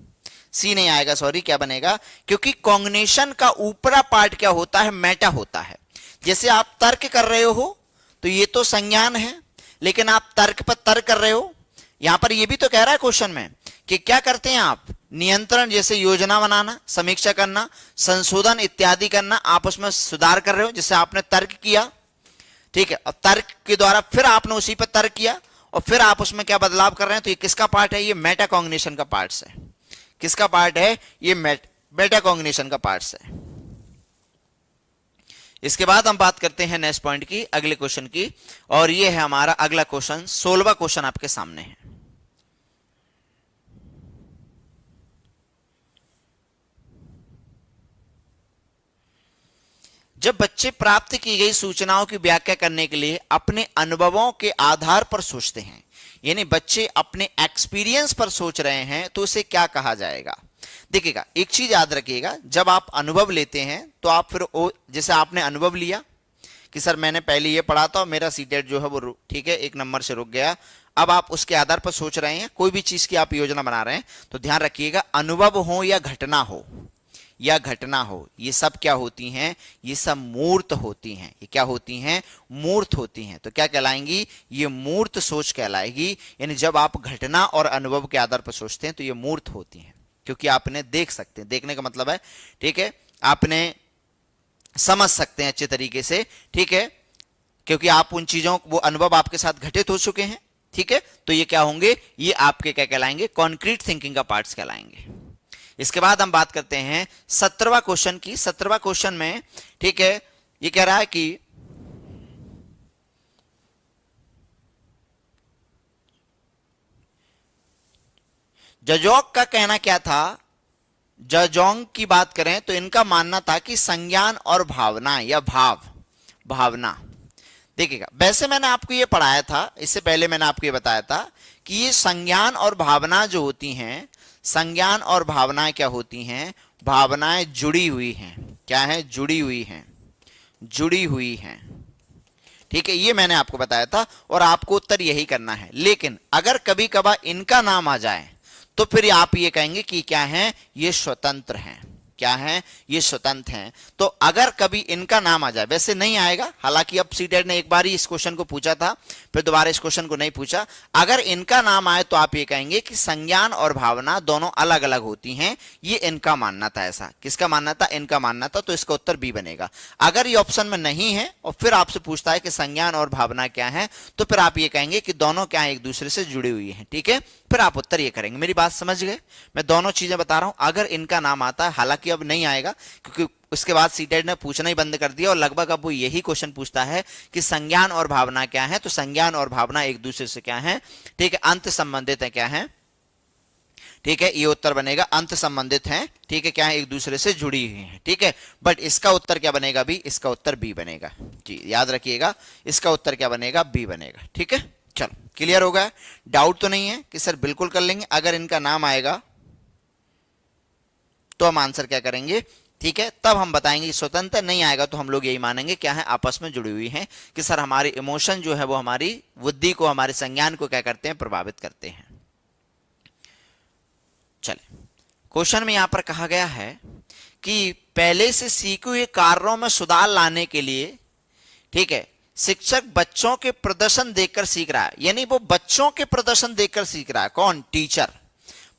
सी नहीं आएगा, सॉरी, क्या बनेगा, क्योंकि कॉग्निशन का ऊपरा पार्ट क्या होता है, मेटा होता है। जैसे आप तर्क कर रहे हो तो ये तो संज्ञान है, लेकिन आप तर्क पर तर्क कर रहे हो। यहां पर ये भी तो कह रहा है क्वेश्चन में कि क्या करते हैं आप, नियंत्रण जैसे योजना बनाना, समीक्षा करना, संशोधन इत्यादि करना, आप उसमें सुधार कर रहे हो, जैसे आपने तर्क किया, ठीक है, और तर्क के द्वारा फिर आपने उसी पर तर्क किया और फिर आप उसमें क्या बदलाव कर रहे हैं, तो ये किसका पार्ट है, ये मेटाकॉग्निशन का पार्ट है। किसका पार्ट है, ये मेटाकॉग्निशन का पार्ट है। इसके बाद हम बात करते हैं नेक्स्ट पॉइंट की, अगले क्वेश्चन की, और ये है हमारा अगला क्वेश्चन, 16वां क्वेश्चन आपके सामने है। जब बच्चे प्राप्त की गई सूचनाओं की व्याख्या करने के लिए अपने अनुभवों के आधार पर सोचते हैं, यानी बच्चे अपने एक्सपीरियंस पर सोच रहे हैं, तो उसे क्या कहा जाएगा। देखिएगा, एक चीज याद रखिएगा, जब आप अनुभव लेते हैं तो आप फिर जैसे आपने अनुभव लिया कि सर मैंने पहले ये पढ़ा था और मेरा सीटेट जो है वो ठीक है 1 नंबर से रुक गया, अब आप उसके आधार पर सोच रहे हैं, कोई भी चीज की आप योजना बना रहे हैं, तो ध्यान रखिएगा अनुभव हो या घटना हो, ये सब क्या होती हैं, ये सब मूर्त होती हैं। ये क्या होती हैं, मूर्त होती हैं। तो क्या कहलाएंगी, ये मूर्त सोच कहलाएगी। यानी जब आप घटना और अनुभव के आधार पर सोचते हैं तो ये मूर्त होती हैं, क्योंकि आपने देख सकते हैं, देखने का मतलब है, ठीक है, आपने समझ सकते हैं अच्छे तरीके से, ठीक है, क्योंकि आप उन चीजों, वो अनुभव आपके साथ घटित हो चुके हैं, ठीक है, तो ये क्या होंगे, ये आपके क्या कहलाएंगे, कॉन्क्रीट थिंकिंग का पार्ट्स कहलाएंगे। इसके बाद हम बात करते हैं 17वां क्वेश्चन की। 17वां क्वेश्चन में, ठीक है, ये कह रहा है कि जजोंग का कहना क्या था, जजोंग की बात करें तो इनका मानना था कि संज्ञान और भावना या भावना, देखिएगा, वैसे मैंने आपको ये पढ़ाया था, इससे पहले मैंने आपको ये बताया था कि ये संज्ञान और भावना जो होती हैं, संज्ञान और भावनाएं क्या होती हैं, भावनाएं जुड़ी हुई हैं। क्या है, जुड़ी हुई हैं, ठीक है, ये मैंने आपको बताया था और आपको उत्तर यही करना है। लेकिन अगर कभी कभार इनका नाम आ जाए तो फिर आप ये कहेंगे कि क्या है, ये स्वतंत्र हैं। क्या है, ये स्वतंत्र हैं। तो अगर कभी इनका नाम आ जाए, वैसे नहीं आएगा, हालांकि अब सीटेट ने एक बार ही इस क्वेश्चन को पूछा था, फिर दोबारा इस क्वेश्चन को नहीं पूछा, अगर इनका नाम आए तो आप ये कहेंगे कि संज्ञान और भावना दोनों अलग अलग होती हैं, ये इनका मानना था। ऐसा किसका मानना था, इनका मानना था, तो इसका उत्तर बी बनेगा। अगर ये ऑप्शन में नहीं है और फिर आपसे पूछता है कि संज्ञान और भावना क्या है, तो फिर आप ये कहेंगे कि दोनों क्या है, एक दूसरे से जुड़ी हुई है, ठीक है, फिर आप उत्तर ये करेंगे। मेरी बात समझ गए, मैं दोनों चीजें बता रहा हूं। अगर इनका नाम आता है, हालांकि अब नहीं आएगा क्योंकि उसके बाद सीटेट ने पूछना ही बंद कर दिया और लगभग अब वो यही क्वेश्चन पूछता है कि संज्ञान और भावना क्या है, तो संज्ञान और भावना एक दूसरे से क्या है, ठीक है, अंत संबंधित है। क्या है, ठीक है, ये उत्तर बनेगा, अंत संबंधित है, ठीक है, क्या है, एक दूसरे से जुड़ी हुई है, ठीक है। बट इसका उत्तर क्या बनेगा, बी, इसका उत्तर बी बनेगा जी, याद रखिएगा, इसका उत्तर क्या बनेगा, बी बनेगा, ठीक है। चलो, क्लियर हो गया, डाउट तो नहीं है कि सर बिल्कुल कर लेंगे। अगर इनका नाम आएगा तो हम आंसर क्या करेंगे, ठीक है, तब हम बताएंगे कि स्वतंत्र, नहीं आएगा तो हम लोग यही मानेंगे क्या है, आपस में जुड़ी हुई हैं, कि सर हमारे इमोशन जो है वो हमारी बुद्धि को, हमारे संज्ञान को क्या करते हैं, प्रभावित करते हैं। चले, क्वेश्चन में यहां पर कहा गया है कि पहले से सीखे हुए कार्यों में सुधार लाने के लिए, ठीक है, शिक्षक बच्चों के प्रदर्शन देखकर सीख रहा है, यानी वो बच्चों के प्रदर्शन देखकर सीख रहा है। कौन, टीचर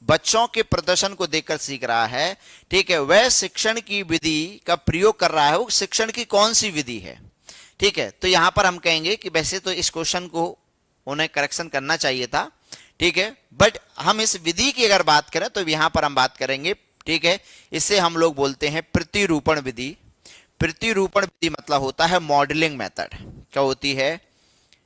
बच्चों के प्रदर्शन को देखकर सीख रहा है, ठीक है, वह शिक्षण की विधि का प्रयोग कर रहा है। वो शिक्षण की कौन सी विधि है, ठीक है, तो यहां पर हम कहेंगे कि वैसे तो इस क्वेश्चन को उन्हें करेक्शन करना चाहिए था, ठीक है, बट हम इस विधि की अगर बात करें तो यहां पर हम बात करेंगे, ठीक है, इसे हम लोग बोलते हैं प्रतिरूपण विधि। प्रतिरूपण विधि मतलब होता है मॉडलिंग मेथड। क्या होती है,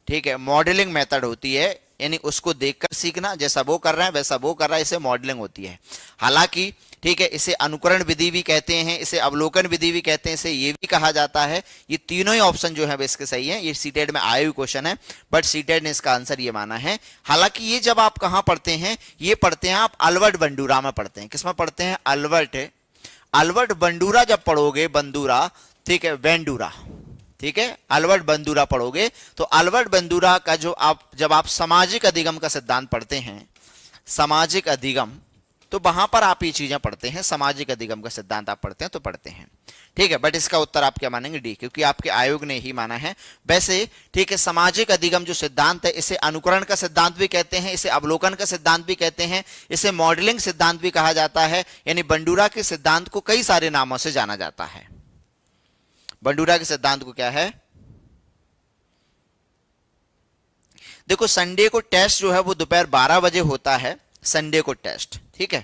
ठीक है, मॉडलिंग मेथड होती है, यानी उसको देखकर सीखना, जैसा वो कर रहा है वैसा वो कर रहा है, इसे मॉडलिंग होती है। हालांकि, ठीक है, इसे अनुकरण विधि भी कहते हैं, इसे अवलोकन विधि भी कहते हैं, इसे ये भी कहा जाता है। ये तीनों ही ऑप्शन जो है इसके सही है। ये सीटेट में आए हुए क्वेश्चन है, बट सीटेट ने इसका आंसर ये माना है। हालांकि ये जब आप कहां पढ़ते हैं, ये पढ़ते हैं आप अल्बर्ट बंडूरा में पढ़ते हैं। किसमें पढ़ते हैं, अल्बर्ट बंडूरा जब पढ़ोगे, बंदूरा, ठीक है, वेंडूरा, ठीक है, अल्बर्ट बंदूरा पढ़ोगे तो अल्बर्ट बंदूरा का जो आप, जब आप सामाजिक अधिगम का सिद्धांत पढ़ते हैं, सामाजिक अधिगम, तो वहां पर आप ये चीजें पढ़ते हैं, सामाजिक अधिगम का सिद्धांत आप पढ़ते हैं तो पढ़ते हैं, ठीक है। बट इसका उत्तर आप क्या मानेंगे? डी, क्योंकि आपके आयोग ने ही माना है। वैसे ठीक है, सामाजिक अधिगम जो सिद्धांत है, इसे अनुकरण का सिद्धांत भी कहते हैं, इसे अवलोकन का सिद्धांत भी कहते हैं, इसे मॉडलिंग सिद्धांत भी कहा जाता है। यानी बंडूरा के सिद्धांत को कई सारे नामों से जाना जाता है। बंडूरा के सिद्धांत को क्या है? देखो, संडे को टेस्ट जो है वो दोपहर 12 बजे होता है, संडे को टेस्ट, ठीक है।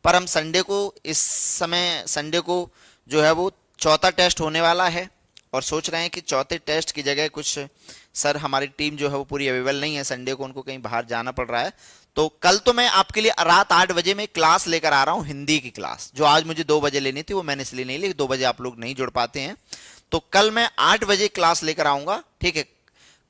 पर हम संडे को, इस समय संडे को जो है वो चौथा टेस्ट होने वाला है और सोच रहे हैं कि चौथे टेस्ट की जगह कुछ सर हमारी टीम जो है वो पूरी अवेलेबल नहीं है संडे को, उनको कहीं बाहर जाना पड़ रहा है। तो कल तो मैं आपके लिए रात 8 बजे में क्लास लेकर आ रहा हूं, हिंदी की क्लास, जो आज मुझे 2 बजे लेनी थी वो मैंने इसलिए नहीं ली, 2 बजे आप लोग नहीं जुड़ पाते हैं। तो कल मैं 8 बजे क्लास लेकर आऊंगा, ठीक है।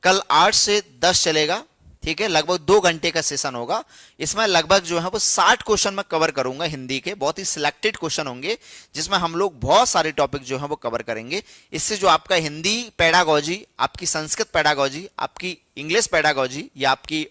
कल 8 से 10 चलेगा, ठीक है। लगभग 2 घंटे का सेशन होगा। इसमें लगभग जो है वो 60 क्वेश्चन मैं कवर करूंगा हिंदी के, बहुत ही सिलेक्टेड क्वेश्चन होंगे जिसमें हम लोग बहुत सारे टॉपिक जो है वो कवर करेंगे। इससे जो आपका हिंदी पेडागोजी, आपकी संस्कृत पेडागोजी, आपकी इंग्लिश पेडागोजी या आपकी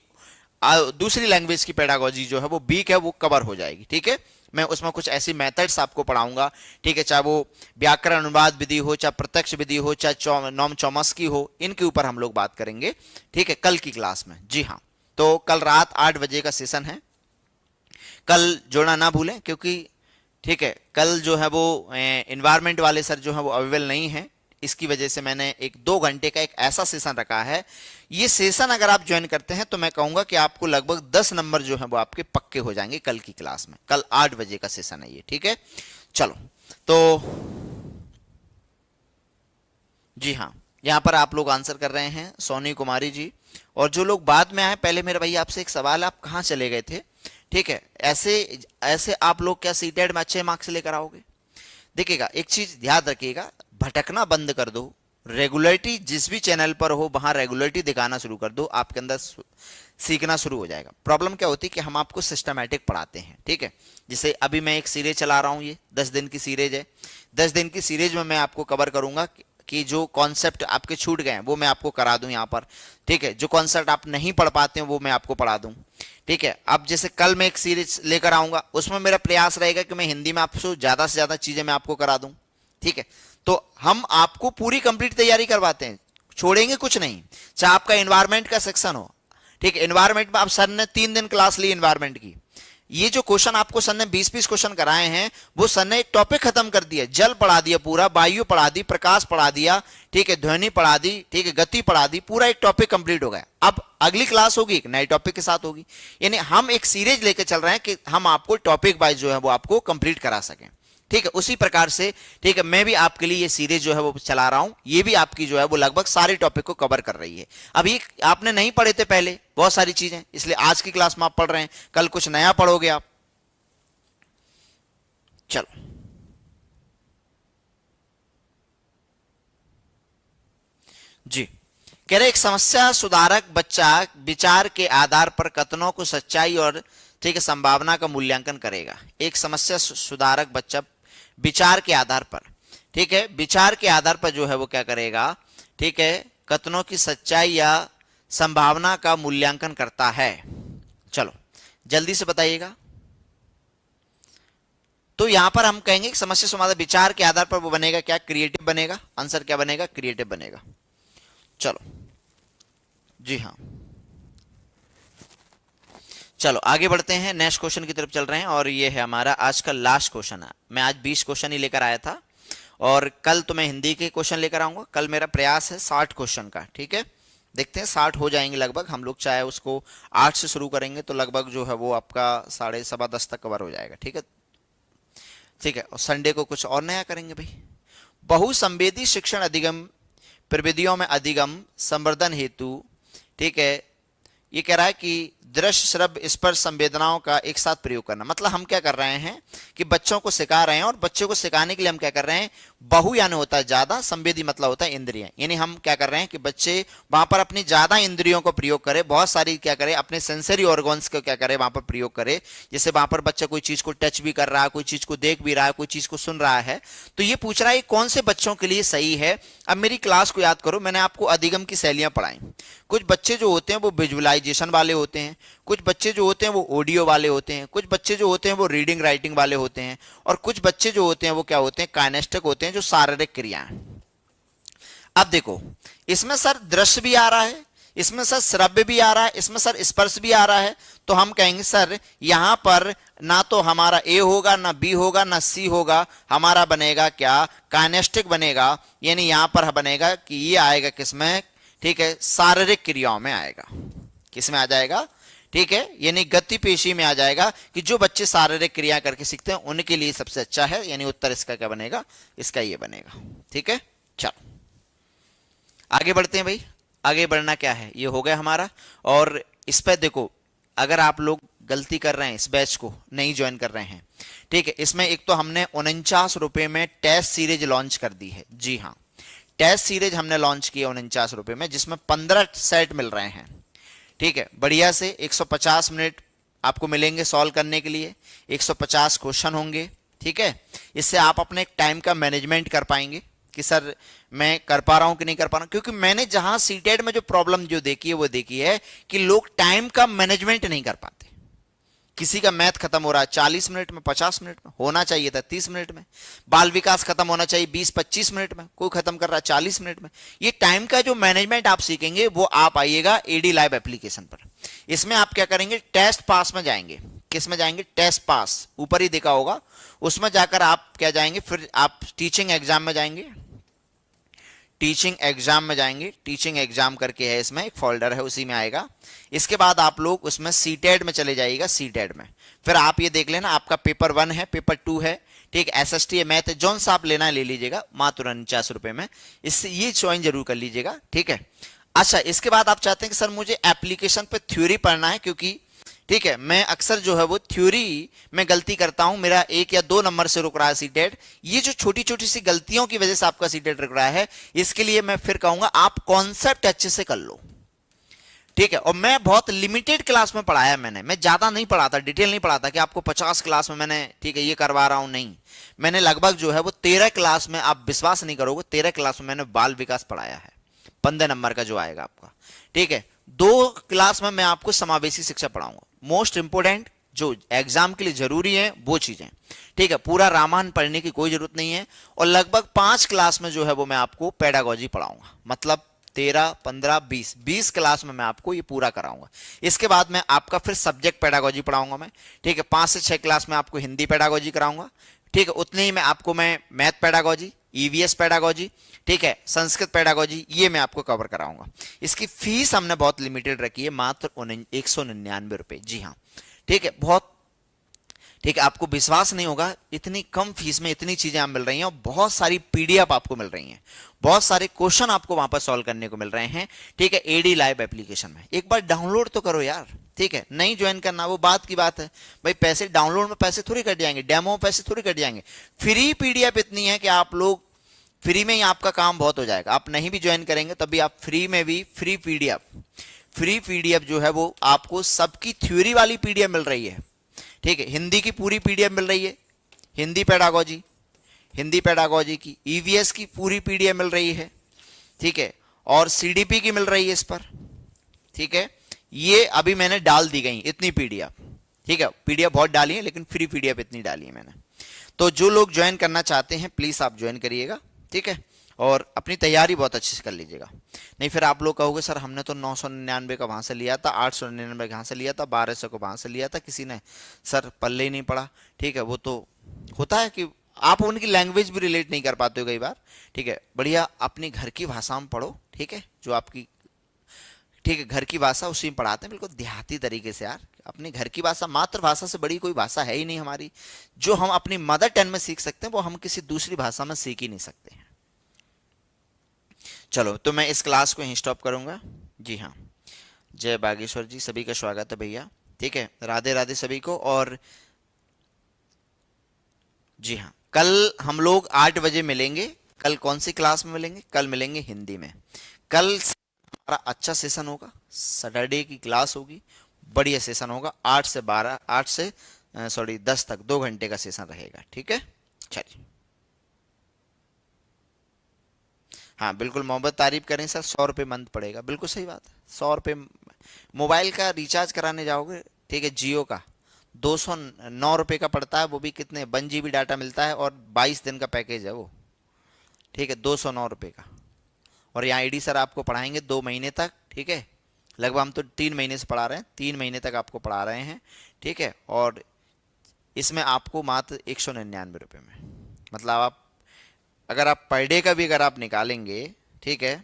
दूसरी लैंग्वेज की पेडागोजी जो है वो वीक है वो कवर हो जाएगी, ठीक है। मैं उसमें कुछ ऐसी मेथड्स आपको पढ़ाऊंगा, ठीक है, चाहे वो व्याकरण अनुवाद विधि हो, चाहे प्रत्यक्ष विधि हो, चाहे नॉम चॉम्स्की हो, इनके ऊपर हम लोग बात करेंगे, ठीक है, कल की क्लास में। जी हाँ, तो कल रात 8 बजे का सेशन है, कल जुड़ना ना भूलें, क्योंकि ठीक है कल जो है वो एनवायरमेंट वाले सर जो है वो अवेलेबल नहीं है, इसकी वजह से मैंने 1-2 घंटे का एक ऐसा सेशन रखा है। ये सेशन अगर आप ज्वाइन करते हैं तो मैं कहूंगा कि आपको लगभग 10 नंबर जो है वो आपके पक्के हो जाएंगे कल की क्लास में। कल 8 बजे का सेशन है ये, ठीक है। चलो, तो जी हाँ, यहां पर आप लोग आंसर कर रहे हैं, सोनी कुमारी जी। और जो लोग बाद में आए, पहले मेरा भाई आपसे एक सवाल है, आप कहां चले गए थे? ठीक है, ऐसे आप लोग क्या सीटेड में अच्छे मार्क्स लेकर आओगे? देखिएगा, एक चीज ध्यान रखिएगा, भटकना बंद कर दो, रेगुलरिटी जिस भी चैनल पर हो वहां रेगुलरिटी दिखाना शुरू कर दो, आपके अंदर सीखना शुरू हो जाएगा। प्रॉब्लम क्या होती है कि हम आपको सिस्टमैटिक पढ़ाते हैं, ठीक है। जैसे अभी मैं एक सीरीज चला रहा हूं, ये 10 दिन की सीरीज है। 10 दिन की सीरीज में मैं आपको कवर करूंगा कि जो कॉन्सेप्ट आपके छूट गए हैं वो मैं आपको करा दूं यहाँ पर, ठीक है। जो कॉन्सेप्ट आप नहीं पढ़ पाते हैं वो मैं आपको पढ़ा दूं, ठीक है। अब जैसे कल मैं एक सीरीज लेकर आऊंगा, उसमें मेरा प्रयास रहेगा कि मैं हिंदी में आपको ज्यादा से ज्यादा चीजें मैं आपको करा दूं, ठीक है। तो हम आपको पूरी कंप्लीट तैयारी करवाते हैं, छोड़ेंगे कुछ नहीं। चाहे आपका एनवायरमेंट का सेक्शन हो, ठीक है, एनवायरमेंट में आप सर ने 3 दिन क्लास ली एनवायरमेंट की, ये जो क्वेश्चन आपको सर ने 20-20 क्वेश्चन कराए हैं, वो सर ने एक टॉपिक खत्म कर दिया, जल पढ़ा दिया पूरा, वायु पढ़ा दी, प्रकाश पढ़ा दिया, ठीक है, ध्वनि पढ़ा दी, ठीक है, गति पढ़ा दी, पूरा एक टॉपिक कंप्लीट हो गया। अब अगली क्लास होगी एक नए टॉपिक के साथ होगी। यानी हम एक सीरीज लेके चल रहे हैं कि हम आपको टॉपिक वाइज जो है वो आपको कंप्लीट करा सकें, ठीक है। उसी प्रकार से, ठीक है, मैं भी आपके लिए ये सीरीज जो है वो चला रहा हूं, ये भी आपकी जो है वो लगभग सारे टॉपिक को कवर कर रही है। अभी आपने नहीं पढ़े थे पहले बहुत सारी चीजें, इसलिए आज की क्लास में आप पढ़ रहे हैं, कल कुछ नया पढ़ोगे आप। चलो, जी कह रहे एक समस्या सुधारक बच्चा विचार के आधार पर कथनों को सच्चाई और, ठीक है, संभावना का मूल्यांकन करेगा। एक समस्या सुधारक बच्चा विचार के आधार पर, ठीक है, विचार के आधार पर जो है वो क्या करेगा, ठीक है, कथनों की सच्चाई या संभावना का मूल्यांकन करता है। चलो जल्दी से बताइएगा। तो यहां पर हम कहेंगे कि समस्या समाधान विचार के आधार पर वो बनेगा क्या? क्रिएटिव बनेगा। आंसर क्या बनेगा? क्रिएटिव बनेगा। चलो, जी हाँ, चलो आगे बढ़ते हैं, नेक्स्ट क्वेश्चन की तरफ चल रहे हैं और ये है हमारा आज का लास्ट क्वेश्चन है। मैं आज 20 क्वेश्चन ही लेकर आया था और कल तो मैं हिंदी के क्वेश्चन लेकर आऊंगा। कल मेरा प्रयास है 60 क्वेश्चन का, ठीक है, देखते हैं 60 हो जाएंगे लगभग। हम लोग चाहे उसको 8 से शुरू करेंगे तो लगभग जो है वो आपका 10:30 तक कवर हो जाएगा, ठीक है, ठीक है। और संडे को कुछ और नया करेंगे भाई। बहुसंवेदी शिक्षण अधिगम प्रविधियों में अधिगम संवर्धन हेतु, ठीक है, ये कह रहा है कि दृश्य श्रव्य स्पर्श संवेदनाओं का एक साथ प्रयोग करना। मतलब हम क्या कर रहे हैं कि बच्चों को सिखा रहे हैं और बच्चों को सिखाने के लिए हम क्या कर रहे हैं, बहु यानी होता है ज्यादा, संवेदी मतलब होता है इंद्रियां, यानी हम क्या कर रहे हैं कि बच्चे वहां पर अपनी ज्यादा इंद्रियों को प्रयोग करें, बहुत सारी क्या करें, अपने सेंसरी ऑर्गन्स को क्या करें वहां पर प्रयोग करें। जैसे वहां पर बच्चा कोई चीज को टच भी कर रहा है, कोई चीज को देख भी रहा है, कोई चीज को सुन रहा है, तो ये पूछ रहा है कौन से बच्चों के लिए सही है। अब मेरी क्लास को याद करो, मैंने आपको अधिगम की शैलियां पढ़ाई। कुछ बच्चे जो होते हैं वो विजुअलाइजेशन वाले होते हैं, कुछ बच्चे जो होते हैं वो ऑडियो वाले होते हैं, कुछ बच्चे जो होते हैं वो रीडिंग राइटिंग वाले होते हैं, और कुछ बच्चे जो होते हैं वो क्या होते हैं, काइनेस्टिक होते हैं, जो शारीरिक क्रियाएं। अब देखो, इसमें सर दृश्य भी आ रहा है, इसमें सर श्रव्य भी आ रहा है, इसमें सर स्पर्श भी आ रहा है, तो हम कहेंगे सर यहां पर ना तो हमारा ए होगा, ना बी होगा, ना सी होगा, हमारा बनेगा क्या, काइनेस्टिक बनेगा। यानी यहां पर बनेगा कि ये आएगा किसमें, ठीक है, शारीरिक क्रियाओं में आएगा। किसमें आ जाएगा, ठीक है, यानी गति पेशी में आ जाएगा, कि जो बच्चे शारीरिक क्रिया करके सीखते हैं उनके लिए सबसे अच्छा है। यानी उत्तर इसका क्या बनेगा, इसका ये बनेगा। ठीक है, चलो आगे बढ़ते हैं भाई। आगे बढ़ना क्या है, ये हो गया हमारा। और इस पर देखो, अगर आप लोग गलती कर रहे हैं, इस बैच को नहीं ज्वाइन कर रहे हैं, ठीक है, इसमें एक तो हमने 49 रुपए में टेस्ट सीरीज लॉन्च कर दी है। जी हाँ, टेस्ट सीरीज हमने लॉन्च किया 49 रुपए में, जिसमें 15 सेट मिल रहे हैं। ठीक है, बढ़िया से 150 मिनट आपको मिलेंगे सॉल्व करने के लिए, 150 क्वेश्चन होंगे। ठीक है, इससे आप अपने टाइम का मैनेजमेंट कर पाएंगे कि सर मैं कर पा रहा हूं कि नहीं कर पा रहा हूं। क्योंकि मैंने जहां सीटेट में जो प्रॉब्लम जो देखी है वो देखी है कि लोग टाइम का मैनेजमेंट नहीं कर पाते। किसी का मैथ खत्म हो रहा है 40 मिनट में, 50 मिनट में, होना चाहिए था 30 मिनट में। बाल विकास खत्म होना चाहिए 20-25 मिनट में, कोई खत्म कर रहा है 40 मिनट में। ये टाइम का जो मैनेजमेंट आप सीखेंगे वो आप आइएगा एडी लाइव एप्लीकेशन पर। इसमें आप क्या करेंगे, टेस्ट पास में जाएंगे। किस में जाएंगे, टेस्ट पास, ऊपर ही देखा होगा, उसमें जाकर आप क्या जाएंगे, फिर आप टीचिंग एग्जाम में जाएंगे। टीचिंग एग्जाम में जाएंगे, टीचिंग एग्जाम करके है, इसमें एक फोल्डर है, उसी में आएगा। इसके बाद आप लोग उसमें सीटेड में चले जाइएगा, सीटेड में फिर आप ये देख लेना, आपका पेपर 1 है, पेपर 2 है, ठीक, एसएसटी है, मैथ है, जौन सा आप लेना है ले लीजिएगा, मात्र 49 रुपए में। इससे ये ज्वाइन जरूर कर लीजिएगा। ठीक है, अच्छा, इसके बाद आप चाहते हैं कि सर मुझे एप्लीकेशन पे थ्योरी पढ़ना है, क्योंकि ठीक है मैं अक्सर जो है वो थ्योरी में गलती करता हूं, मेरा 1 या 2 नंबर से रुक रहा है सीटेट। ये जो छोटी छोटी सी गलतियों की वजह से आपका सीटेट रुक रहा है, इसके लिए मैं फिर कहूंगा आप कॉन्सेप्ट अच्छे से कर लो। ठीक है, और मैं बहुत लिमिटेड क्लास में पढ़ाया, मैं ज्यादा नहीं पढ़ाता, डिटेल नहीं पढ़ाता कि आपको 50 क्लास में मैंने, ठीक है, ये करवा रहा हूं, नहीं। मैंने लगभग जो है वो 13 क्लास में, आप विश्वास नहीं करोगे, 13 क्लास में मैंने बाल विकास पढ़ाया है, 15 नंबर का जो आएगा आपका। ठीक है, 2 क्लास में मैं आपको समावेशी शिक्षा पढ़ाऊंगा। मोस्ट इंपोर्टेंट जो एग्जाम के लिए जरूरी है वो चीजें। ठीक है, पूरा रामायण पढ़ने की कोई जरूरत नहीं है। और लगभग 5 क्लास में जो है वो मैं आपको पेडागोजी पढ़ाऊंगा, मतलब 13, 15, 20 क्लास में मैं आपको ये पूरा कराऊंगा। इसके बाद मैं आपका फिर सब्जेक्ट पेडागोजी पढ़ाऊंगा मैं। ठीक है, 5 से 6 क्लास में आपको हिंदी पेडागोजी कराऊंगा। ठीक है, उतने ही में आपको मैं मैथ पेडागोजी, ईवीएस पेडागोजी, ठीक है, संस्कृत पेडागोजी, ये मैं आपको कवर कराऊंगा। इसकी फीस हमने बहुत लिमिटेड रखी है, मात्र 199 रुपए। जी हाँ, ठीक है, बहुत, ठीक है, आपको विश्वास नहीं होगा, इतनी कम फीस में इतनी चीजें आप मिल रही हैं, और बहुत सारी पीडीएफ आपको मिल रही हैं, बहुत सारे क्वेश्चन आपको वहां पर सॉल्व करने को मिल रहे हैं। ठीक है, एडी लाइव एप्लीकेशन में एक बार डाउनलोड तो करो यार। ठीक है, नहीं ज्वाइन करना वो बात की बात है भाई, पैसे डाउनलोड में पैसे थोड़ी कट जाएंगे, डेमो में पैसे थोड़ी कट जाएंगे। फ्री पीडीएफ इतनी है कि आप लोग फ्री में ही आपका काम बहुत हो जाएगा। आप नहीं भी ज्वाइन करेंगे तभी आप फ्री में भी फ्री पीडीएफ जो है वो आपको सबकी थ्योरी वाली पीडीएफ मिल रही है। ठीक है, हिंदी की पूरी पीडीएफ मिल रही है, हिंदी पेडागोजी की, ईवीएस की पूरी पीडीएफ मिल रही है। ठीक है, और सीडीपी की मिल रही है इस पर। ठीक है, ये अभी मैंने डाल दी गई इतनी पीडीएफ। ठीक है, पीडीएफ बहुत डाली है, लेकिन फ्री पीडीएफ इतनी डाली है मैंने। तो जो लोग ज्वाइन करना चाहते हैं प्लीज आप ज्वाइन करिएगा। ठीक है, और अपनी तैयारी बहुत अच्छे से कर लीजिएगा, नहीं फिर आप लोग कहोगे सर हमने तो 999 का वहां से लिया था, 899 का वहां से लिया था, 1200 को वहां से लिया था, किसी ने सर पल्ले ही नहीं पड़ा। ठीक है, वो तो होता है कि आप उनकी लैंग्वेज भी रिलेट नहीं कर पाते हो कई बार। ठीक है, बढ़िया अपनी घर की भाषा में पढ़ो। ठीक है, जो आपकी, ठीक है, घर की भाषा उसी में पढ़ाते हैं, बिल्कुल देहाती तरीके से यार। अपनी घर की भाषा, मातृभाषा से बड़ी कोई भाषा है ही नहीं हमारी। जो हम अपनी मदर टंग में सीख सकते हैं वो हम किसी दूसरी भाषा में सीख ही नहीं सकते हैं। चलो, तो मैं इस क्लास को यहीं स्टॉप करूंगा। जी हाँ, जय बागेश्वर जी, सभी का स्वागत है भैया। ठीक है, राधे राधे सभी को। और जी हाँ, कल हम लोग 8 बजे मिलेंगे। कल कौन सी क्लास में मिलेंगे, कल मिलेंगे हिंदी में। कल हमारा अच्छा सेशन होगा, सैटरडे की क्लास होगी, बढ़िया सेशन होगा। 8 से 12, 8 से 10 तक 2 घंटे का सेशन रहेगा। ठीक है, चलिए। हाँ बिल्कुल, मोहब्बत तारीफ करें सर, 100 रुपये मंथ पड़ेगा, बिल्कुल सही बात है, 100 रुपये मोबाइल का रिचार्ज कराने जाओगे, ठीक है, जियो का 209 रुपये का पड़ता है, वो भी कितने 1 GB डाटा मिलता है और 22 दिन का पैकेज है वो, ठीक है, 209 रुपये का। और यहाँ ईडी सर आपको पढ़ाएंगे 2 महीने तक, ठीक है, लगभग हम तो 3 महीने से पढ़ा रहे हैं, 3 महीने तक आपको पढ़ा रहे हैं, ठीक है। और इसमें आपको मात्र 199 रुपये में, मतलब आप अगर आप पर डे का भी अगर आप निकालेंगे, ठीक है,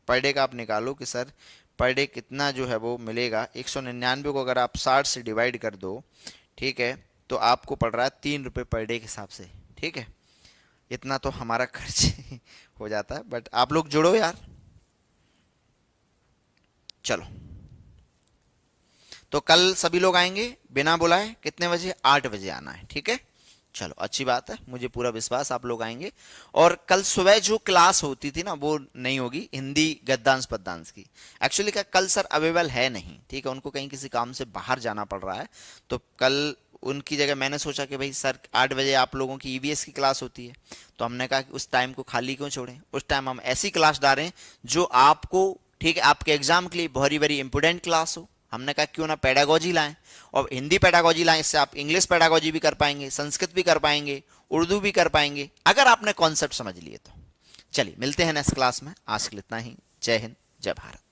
पर डे का आप निकालो कि सर पर डे कितना जो है वो मिलेगा, 199 को अगर आप 60 से डिवाइड कर दो, ठीक है, तो आपको पड़ रहा है 3 रुपये पर डे के हिसाब से, ठीक है। इतना तो हमारा खर्च हो जाता है, बट आप लोग जुड़ो यार। चलो, तो कल सभी लोग आएंगे बिना बुलाए, कितने बजे, 8 बजे आना है, ठीक है। चलो, अच्छी बात है, मुझे पूरा विश्वास आप लोग आएंगे। और कल सुबह जो क्लास होती थी ना वो नहीं होगी, हिंदी गद्यांश पद्यांश की। एक्चुअली क्या कल सर अवेलेबल है नहीं, ठीक है, उनको कहीं किसी काम से बाहर जाना पड़ रहा है, तो कल उनकी जगह मैंने सोचा कि भाई सर 8 बजे आप लोगों की ईवीएस की क्लास होती है, तो हमने कहा कि उस टाइम को खाली क्यों छोड़ें, उस टाइम हम ऐसी क्लास डालें जो आपको, ठीक है, आपके एग्जाम के लिए वेरी वेरी इंपॉर्टेंट क्लास हो। हमने कहा क्यों ना पेडागोजी लाएं, और हिंदी पेडागोजी लाएं, इससे आप इंग्लिश पेडागोजी भी कर पाएंगे, संस्कृत भी कर पाएंगे, उर्दू भी कर पाएंगे, अगर आपने कॉन्सेप्ट समझ लिए तो। चलिए मिलते हैं नेक्स्ट क्लास में, आज के लिए इतना ही। जय हिंद, जय भारत।